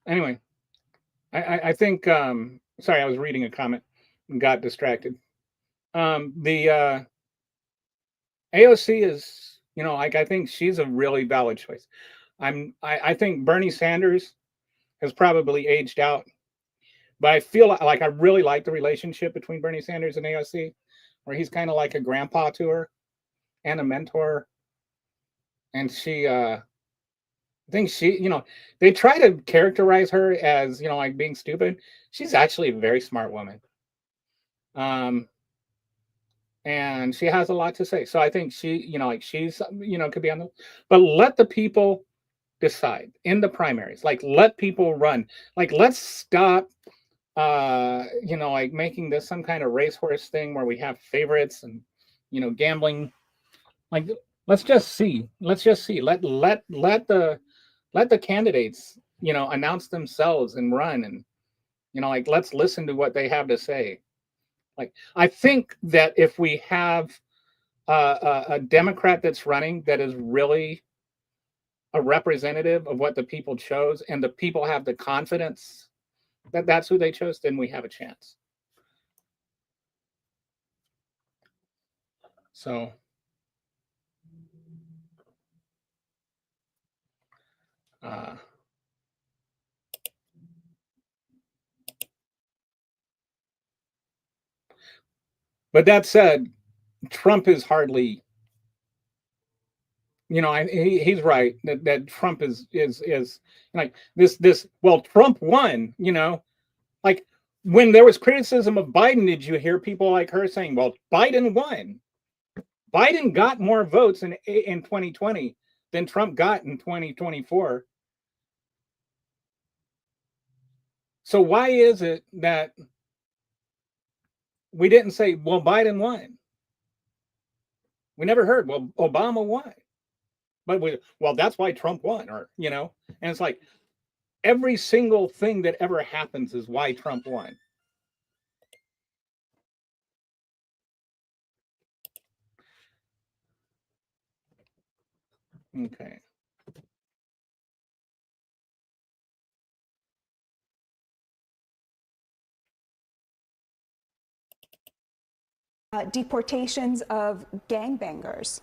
Anyway, I think, sorry, I was reading a comment and got distracted. The AOC is, I think she's a really valid choice. I think Bernie Sanders has probably aged out, but I feel like I really like the relationship between Bernie Sanders and AOC, where he's kind of like a grandpa to her and a mentor. And she, I think she, they try to characterize her as, like being stupid. She's actually a very smart woman. And she has a lot to say. So I think she, she's, could be on the, but let the people decide in the primaries. Like, let people run. Like, let's stop, making this some kind of racehorse thing where we have favorites and, gambling. Like, let's just see. Let the candidates, announce themselves and run, and, let's listen to what they have to say. Like, I think that if we have a Democrat that's running that is really a representative of what the people chose, and the people have the confidence that that's who they chose, then we have a chance. So, but that said, Trump is hardly, he's right that Trump is like this. Well, Trump won, like when there was criticism of Biden, did you hear people like her saying, well, Biden won? Biden got more votes in 2020 than Trump got in 2024. So why is it that we didn't say, well, Biden won? We never heard, well, Obama won. But well, that's why Trump won, or, and it's like every single thing that ever happens is why Trump won. Okay. Deportations of gangbangers.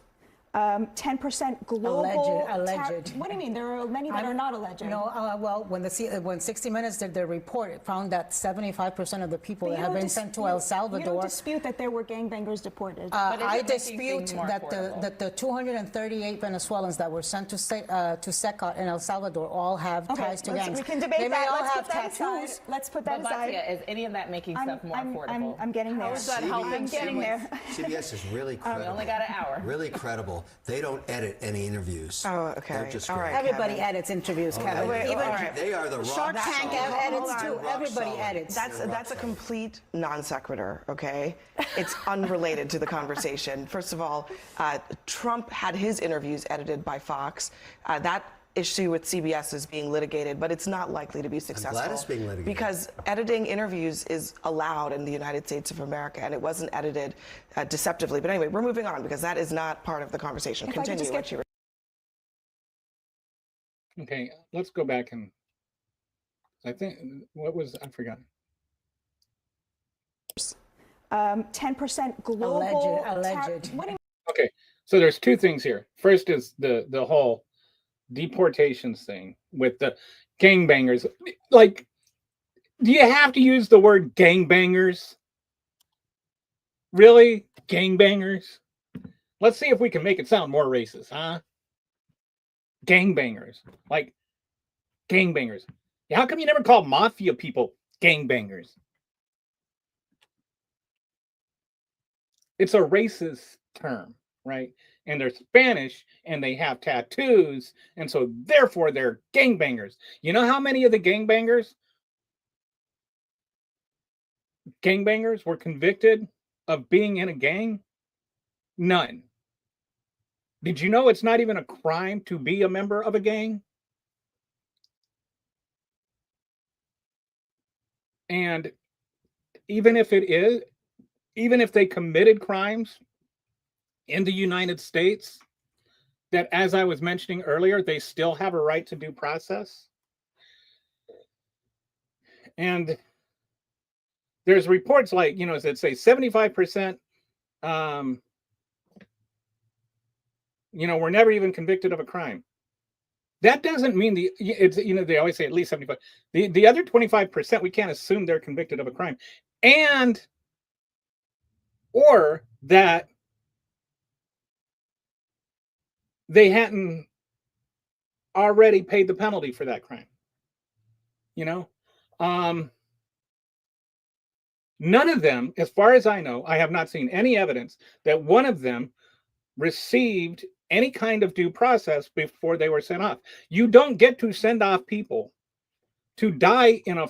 10% global. Alleged. What do you mean? There are many that are not alleged. No, well, when 60 Minutes did their report, it found that 75% of the people that have been sent to El Salvador. You don't dispute that there were gangbangers deported. I dispute that the 238 Venezuelans that were sent to SECOT in El Salvador all have ties to gangs. We can debate they that. May all Let's have put that tattoos. aside. Let's put that aside. Is any of that making stuff more affordable? I'm getting there. How is that helping? I'm getting there. CBS is really credible. We only got an hour. Really credible. They don't edit any interviews. Oh, okay. They're just All great. right, Everybody Kevin. edits interviews, Kevin. wait, Even all right. They are the Shark rock Tank solid. edits Hold too. on. Rock Everybody solid. edits. That's a complete non sequitur, okay? It's unrelated to the conversation. First of all, Trump had his interviews edited by Fox. That issue with CBS is being litigated, but it's not likely to be successful. glad it's being litigated. Because editing interviews is allowed in the United States of America, and it wasn't edited deceptively. But anyway, we're moving on because that is not part of the conversation. If I could Continue just what get- you were. Okay, let's go back and I think I forgot. 10% global. Alleged. What do you Okay, so there's two things here. First is the whole deportations thing with the gangbangers. Like, do you have to use the word gangbangers? Really? Gangbangers? Let's see if we can make it sound more racist, huh? Gangbangers. Like, gangbangers. How come you never call mafia people gangbangers? It's a racist term, right? And they're Spanish and they have tattoos, and so therefore they're gangbangers. You know how many of the gangbangers were convicted of being in a gang? None. Did you know it's not even a crime to be a member of a gang? And even if it is, even if they committed crimes in the United States, that, as I was mentioning earlier, they still have a right to due process. And there's reports like, that say 75%, were never even convicted of a crime. That doesn't mean they always say at least 75. The other 25%, we can't assume they're convicted of a crime. Or that they hadn't already paid the penalty for that crime. None of them, as far as I know, I have not seen any evidence that one of them received any kind of due process before they were sent off. You don't get to send off people to die in a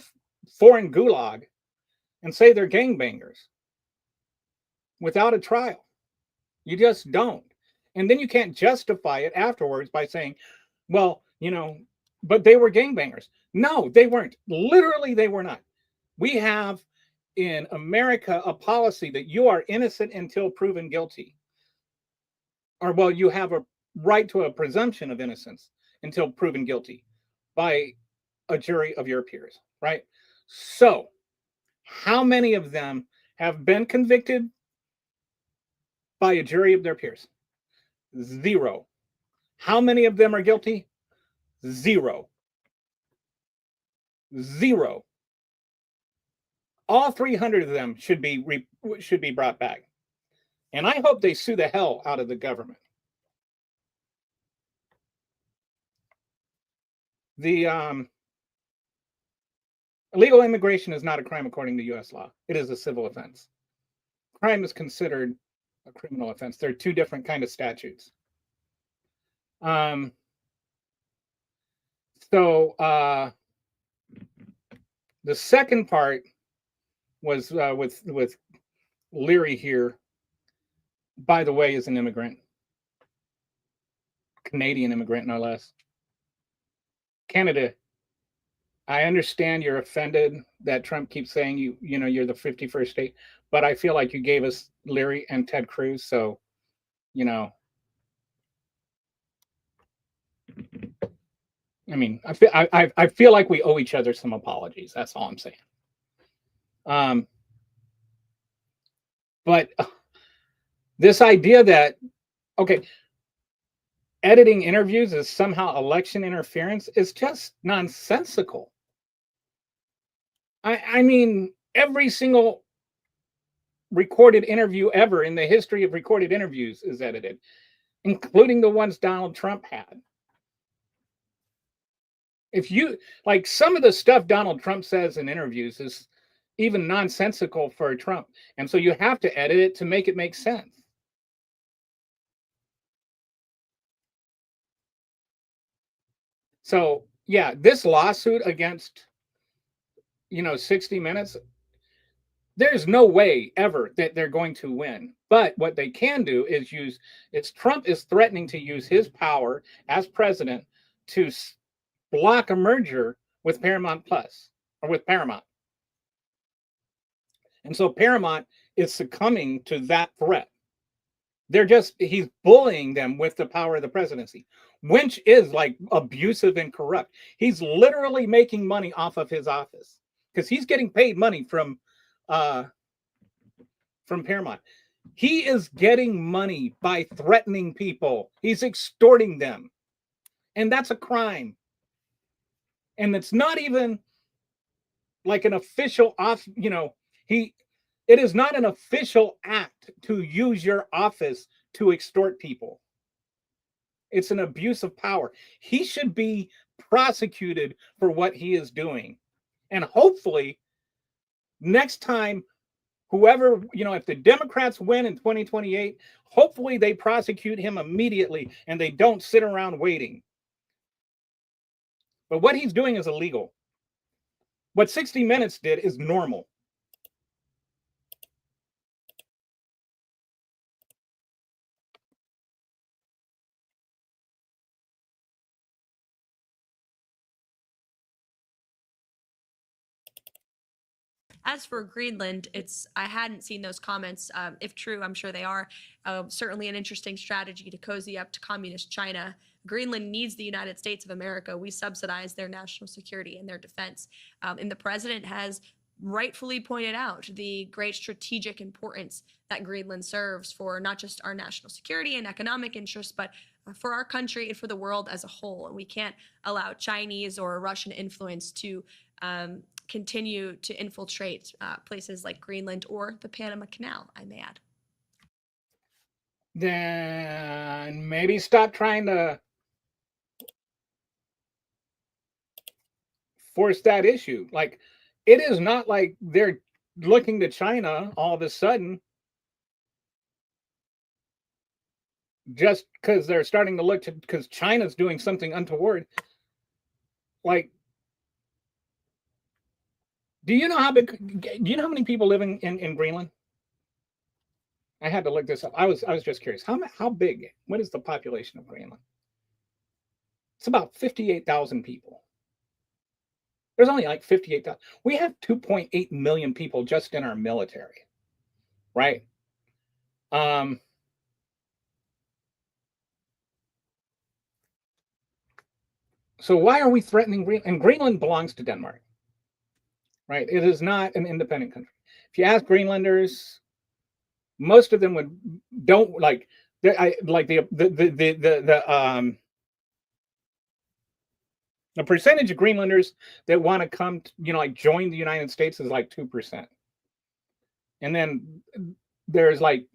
foreign gulag and say they're gangbangers without a trial. You just don't. And then you can't justify it afterwards by saying, well, but they were gangbangers. No, they weren't. Literally, they were not. We have in America a policy that you are innocent until proven guilty. Or, well, you have a right to a presumption of innocence until proven guilty by a jury of your peers, right? So, how many of them have been convicted by a jury of their peers? 0. How many of them are guilty? 0. 0. All 300 of them should be brought back. And I hope they sue the hell out of the government. The illegal immigration is not a crime according to U.S. law. It is a civil offense. Crime is considered a criminal offense. There are two different kind of statutes. So the second part was with Leary here. By the way, is an immigrant, Canadian immigrant, no less. Canada, I understand you're offended that Trump keeps saying you're the 51st state, but I feel like you gave us Leary and Ted Cruz, so I mean, I feel like we owe each other some apologies. That's all I'm saying. But this idea that, editing interviews is somehow election interference is just nonsensical. I mean, every single recorded interview ever in the history of recorded interviews is edited, including the ones Donald Trump had. If you like, some of the stuff Donald Trump says in interviews is even nonsensical for Trump. And so you have to edit it to make it make sense. So yeah, this lawsuit against, 60 Minutes, there's no way ever that they're going to win. But what they can do is Trump is threatening to use his power as president to block a merger with Paramount Plus or with Paramount. And so Paramount is succumbing to that threat. He's bullying them with the power of the presidency, which is like abusive and corrupt. He's literally making money off of his office because he's getting paid money from Paramount. He is getting money by threatening people. He's extorting them. And that's a crime. And it's not even like an official it is not an official act to use your office to extort people. It's an abuse of power. He should be prosecuted for what he is doing. And hopefully next time, whoever, if the Democrats win in 2028, hopefully they prosecute him immediately and they don't sit around waiting. But what he's doing is illegal. What 60 Minutes did is normal. As for Greenland, I hadn't seen those comments. If true, I'm sure they are. Certainly an interesting strategy to cozy up to communist China. Greenland needs the United States of America. We subsidize their national security and their defense. And the president has rightfully pointed out the great strategic importance that Greenland serves for not just our national security and economic interests, but for our country and for the world as a whole. And we can't allow Chinese or Russian influence to continue to infiltrate places like Greenland or the Panama Canal, I may add. Then maybe stop trying to force that issue. Like, it is not like they're looking to China all of a sudden just because they're starting to look to, because China's doing something untoward. Like, do you know how many people live in Greenland? I had to look this up. I was just curious. How big? What is the population of Greenland? It's about 58,000 people. There's only like 58,000. We have 2.8 million people just in our military, right? So why are we threatening Greenland? And Greenland belongs to Denmark. Right, it is not an independent country. If you ask Greenlanders, most of them don't like. The percentage of Greenlanders that want to come, join the United States is like 2%, and then there's like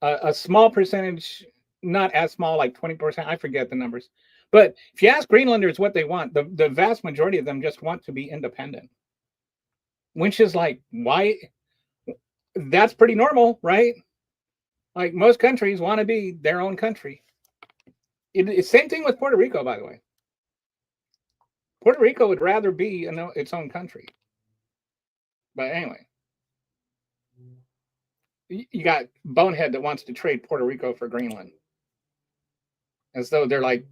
a small percentage, not as small, like 20%. I forget the numbers. But if you ask Greenlanders what they want, the vast majority of them just want to be independent, which is like, why? That's pretty normal, right? Like, most countries want to be their own country. Same thing with Puerto Rico, by the way. Puerto Rico would rather be its own country. But anyway, you got Bonehead that wants to trade Puerto Rico for Greenland, as though they're like,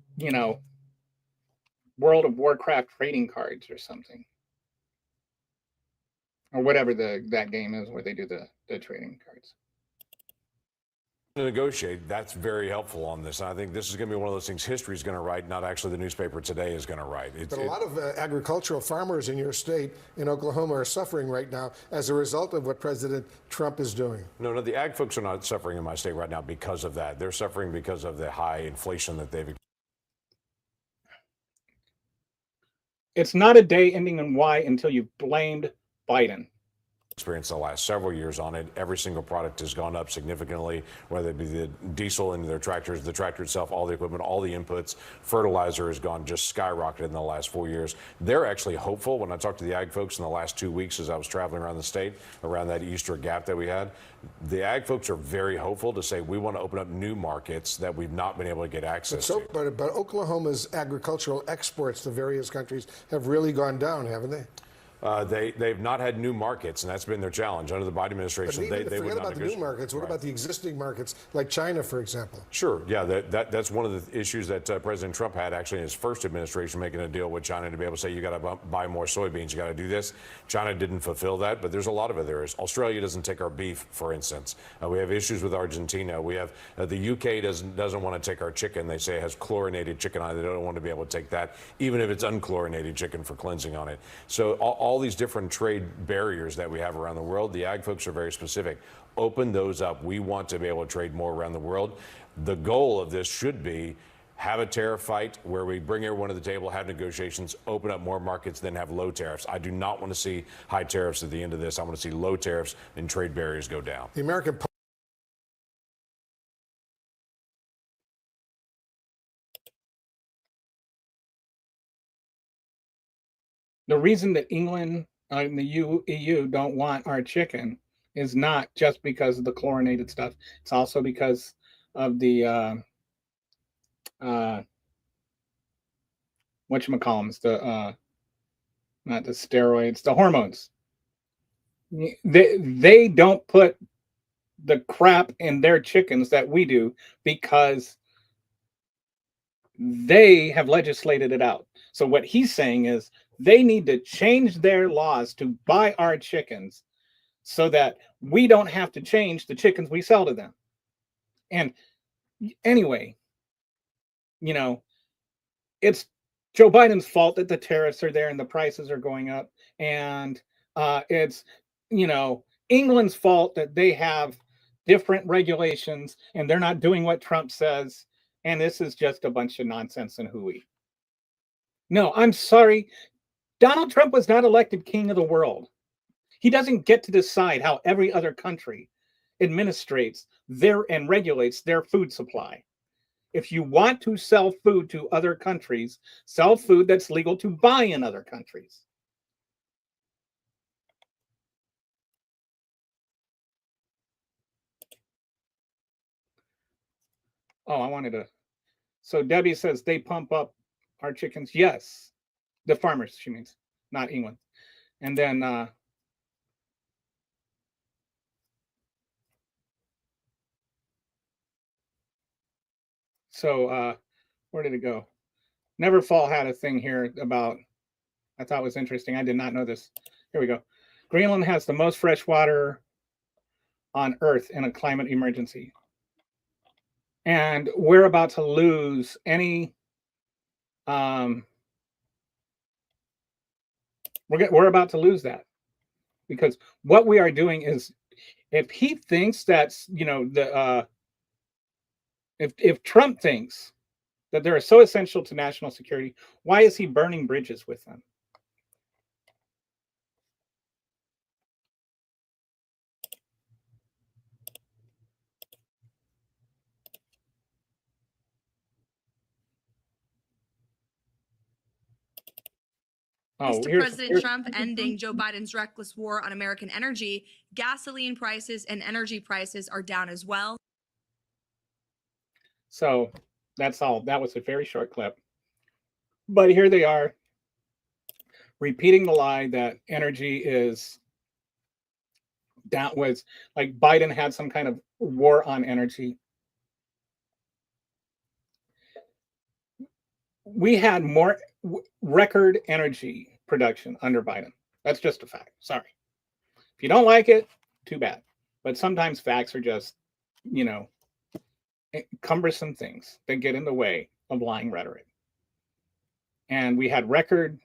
World of Warcraft trading cards or something, or whatever that game is where they do the trading cards. To negotiate, that's very helpful on this. I think this is going to be one of those things history is going to write, not actually the newspaper today is going to write. But a lot of agricultural farmers in your state, in Oklahoma, are suffering right now as a result of what President Trump is doing. No, the ag folks are not suffering in my state right now because of that. They're suffering because of the high inflation that they've. It's not a day ending in Y until you've blamed Biden. experienced the last several years on it. Every single product has gone up significantly, whether it be the diesel in their tractors, the tractor itself, all the equipment, all the inputs. Fertilizer has gone just skyrocketed in the last 4 years. They're actually hopeful. When I talked to the ag folks in the last 2 weeks as I was traveling around the state, around that Easter gap that we had, the ag folks are very hopeful to say we want to open up new markets that we've not been able to get access to. But Oklahoma's agricultural exports to various countries have really gone down, haven't they? They've not had new markets, and that's been their challenge under the Biden administration. But They forget would not about the new markets. What about the existing markets, like China, for example? Sure. Yeah, that's one of the issues that President Trump had actually in his first administration, making a deal with China to be able to say you got to buy more soybeans, you got to do this. China didn't fulfill that, but there's a lot of other areas. Australia doesn't take our beef, for instance. We have issues with Argentina. We have the UK doesn't want to take our chicken. They say it has chlorinated chicken on it. They don't want to be able to take that, even if it's unchlorinated chicken for cleansing on it. So all these different trade barriers that we have around the world, the ag folks are very specific. Open those up. We want to be able to trade more around the world. The goal of this should be have a tariff fight where we bring everyone to the table, have negotiations, open up more markets, then have low tariffs. I do not want to see high tariffs at the end of this. I want to see low tariffs and trade barriers go down. The American The reason that England and the EU don't want our chicken is not just because of the chlorinated stuff. It's also because of the whatchamacallums, not the steroids, the hormones. They don't put the crap in their chickens that we do because they have legislated it out. So what he's saying is they need to change their laws to buy our chickens so that we don't have to change the chickens we sell to them. And anyway, you know, it's Joe Biden's fault that the tariffs are there and the prices are going up. And it's, you know, England's fault that they have different regulations and they're not doing what Trump says. And this is just a bunch of nonsense and hooey. No, I'm sorry. Donald Trump was not elected king of the world. He doesn't get to decide how every other country administrates and regulates their food supply. If you want to sell food to other countries, sell food that's legal to buy in other countries. Oh, I wanted to. So Debbie says they pump up our chickens. Yes. The farmers, she means, not England. And then where did it go? Neverfall had a thing here about, I thought was interesting. I did not know this. Here we go. Greenland has the most fresh water on Earth in a climate emergency. And we're about to lose any we're about to lose that, because what we are doing is, if he thinks that's, you know, if Trump thinks that they're so essential to national security, why is he burning bridges with them? To President Trump ending Joe Biden's reckless war on American energy, gasoline prices and energy prices are down as well. So that's all. That was a very short clip. But here they are repeating the lie that energy is down, was like Biden had some kind of war on energy. We had more record energy production under Biden. That's just a fact. Sorry. If you don't like it, too bad. But sometimes facts are just, you know, cumbersome things that get in the way of lying rhetoric. And we had record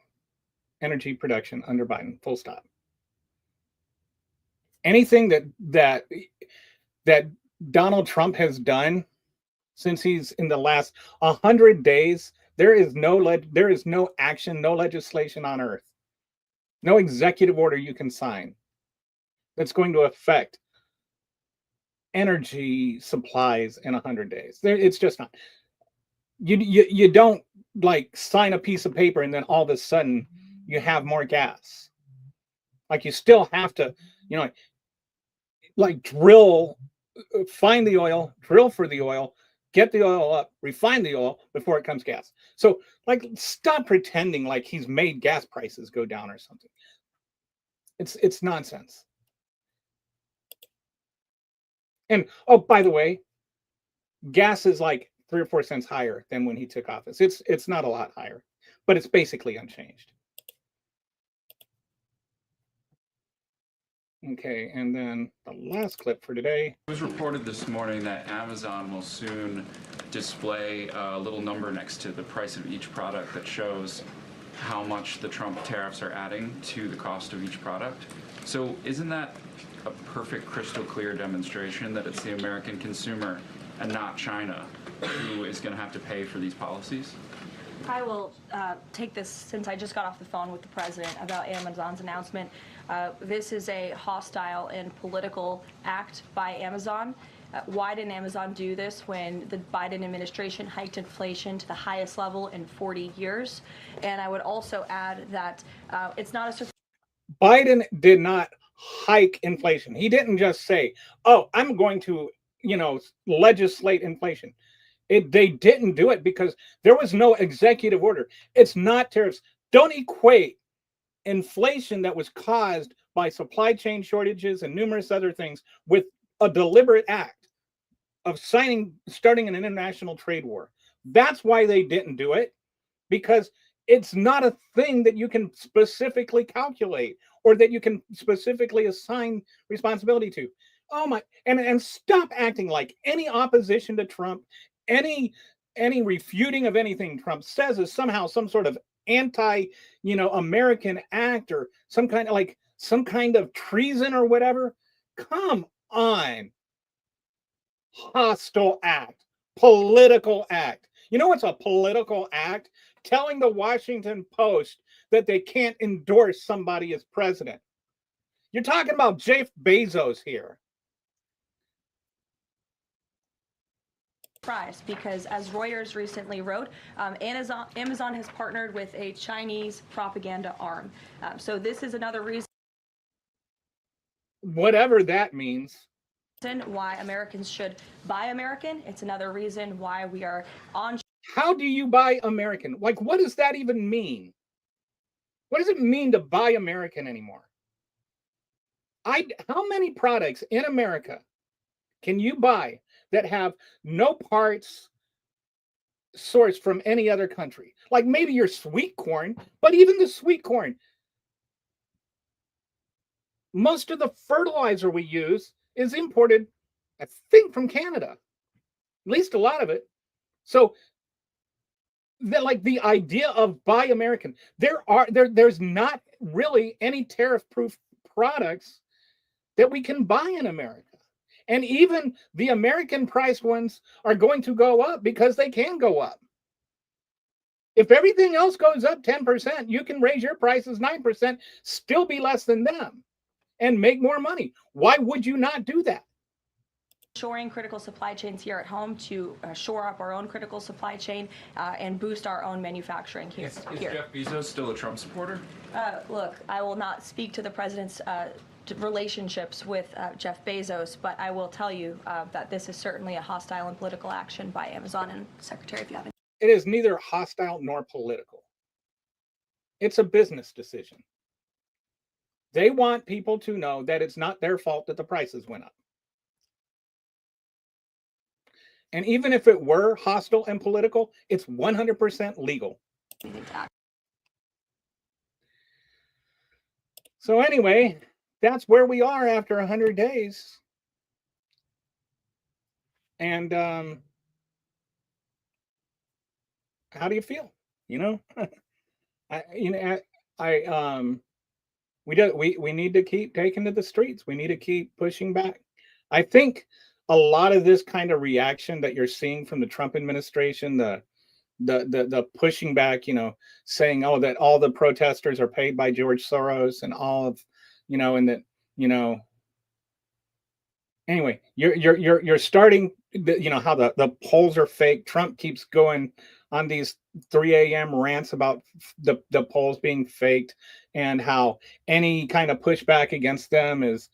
energy production under Biden, full stop. Anything that Donald Trump has done since he's in the last 100 days, there is no action, no legislation on earth, no executive order you can sign that's going to affect energy supplies in 100 days. It's just not. You don't like sign a piece of paper and then all of a sudden you have more gas. Like you still have to, you know, like drill, find the oil, drill for the oil, get the oil up, refine the oil before it comes gas. So like stop pretending like he's made gas prices go down or something. It's nonsense. And oh, by the way, gas is like 3 or 4 cents higher than when he took office. It's not a lot higher, but it's basically unchanged. Okay, and then the last clip for today. It was reported this morning that Amazon will soon display a little number next to the price of each product that shows how much the Trump tariffs are adding to the cost of each product. So isn't that a perfect crystal clear demonstration that it's the American consumer and not China who is going to have to pay for these policies? I will take this since I just got off the phone with the president about Amazon's announcement. This is a hostile and political act by Amazon. Why didn't Amazon do this when the Biden administration hiked inflation to the highest level in 40 years? And I would also add that it's not a... Biden did not hike inflation. He didn't just say, oh, I'm going to, you know, legislate inflation. They didn't do it because there was no executive order. It's not tariffs. Don't equate inflation that was caused by supply chain shortages and numerous other things with a deliberate act of starting an international trade war. That's why they didn't do it, because it's not a thing that you can specifically calculate or that you can specifically assign responsibility to. Oh my, and stop acting like any opposition to Trump, any refuting of anything Trump says is somehow some sort of anti, you know, American act or some kind of treason or whatever. Come on. Hostile act, political act. You know what's a political act? Telling the Washington Post that they can't endorse somebody as president. You're talking about Jeff Bezos here. Because as Reuters recently wrote, Amazon has partnered with a Chinese propaganda arm. So this is another reason. Whatever that means. Why Americans should buy American. It's another reason why we are on. How do you buy American? Like, what does that even mean? What does it mean to buy American anymore? How many products in America can you buy that have no parts sourced from any other country? Like maybe your sweet corn, but even the sweet corn, most of the fertilizer we use is imported, I think, from Canada, at least a lot of it. So like the idea of buy American, there's not really any tariff-proof products that we can buy in America. And even the American priced ones are going to go up because they can go up. If everything else goes up 10%, you can raise your prices 9%, still be less than them, and make more money. Why would you not do that? Shoring critical supply chains here at home to shore up our own critical supply chain and boost our own manufacturing here. Is Jeff Bezos still a Trump supporter? Look, I will not speak to the president's relationships with Jeff Bezos, but I will tell you that this is certainly a hostile and political action by Amazon. And Secretary, if you haven't. It is neither hostile nor political. It's a business decision. They want people to know that it's not their fault that the prices went up. And even if it were hostile and political, it's 100% legal. So anyway, that's where we are after 100 days. And how do you feel? You know, we need to keep taking to the streets. We need to keep pushing back. I think a lot of this kind of reaction that you're seeing from the Trump administration, the pushing back, you know, saying, oh, that all the protesters are paid by George Soros and all of, you know, and that, you know, Anyway, you're starting. You know how the polls are fake. Trump keeps going on these 3 a.m. rants about the polls being faked, and how any kind of pushback against them is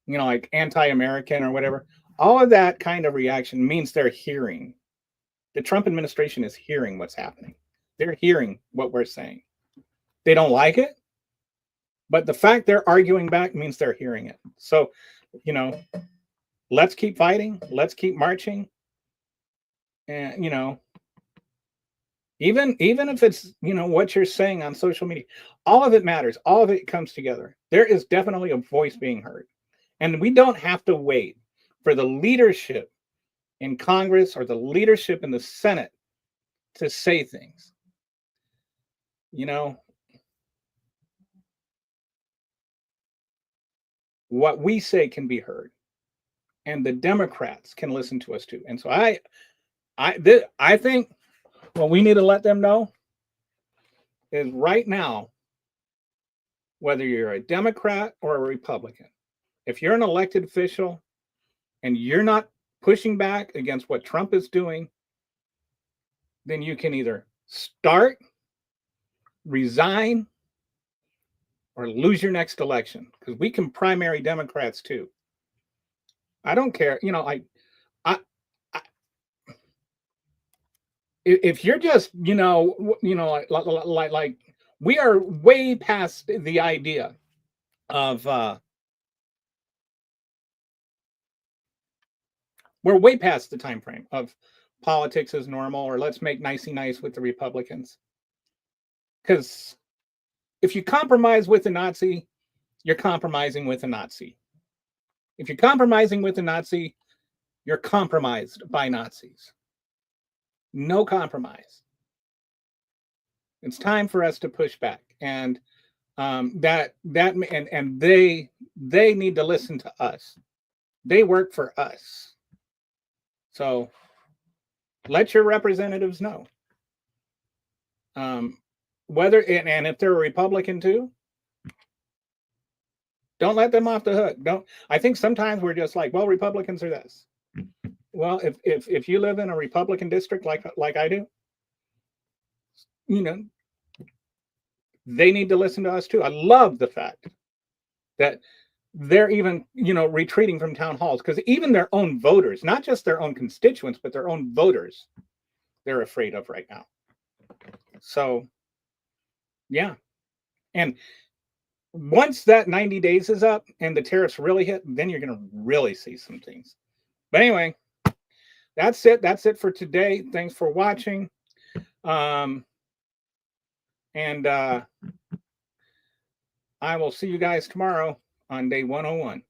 like anti-American or whatever. All of that kind of reaction means they're hearing. The Trump administration is hearing what's happening. They're hearing what we're saying. They don't like it, but the fact they're arguing back means they're hearing it. So, let's keep fighting. Let's keep marching. And, even if it's, what you're saying on social media, all of it matters. All of it comes together. There is definitely a voice being heard. And we don't have to wait for the leadership in Congress or the leadership in the Senate to say things. What we say can be heard, and the Democrats can listen to us too. And so I think what we need to let them know is right now, whether you're a Democrat or a Republican, if you're an elected official and you're not pushing back against what Trump is doing, then you can either start, resign, or lose your next election, because we can primary Democrats too. I don't care. If you're just, like we are way past the idea of, we're way past the time frame of politics as normal, or let's make nicey nice with the Republicans. Because if you compromise with a Nazi, you're compromising with a Nazi. If you're compromising with a Nazi, you're compromised by Nazis. No compromise. It's time for us to push back, and they need to listen to us. They work for us. So let your representatives know. Whether and if they're a Republican too, don't let them off the hook. I think sometimes we're just like, well, Republicans are this. Well, if you live in a Republican district like I do, they need to listen to us too. I love the fact that they're even, retreating from town halls, because even their own voters, not just their own constituents, but their own voters, they're afraid of right now. So, yeah. And once that 90 days is up and the tariffs really hit, then you're going to really see some things. But anyway, that's it. That's it for today. Thanks for watching. And I will see you guys tomorrow on day 101.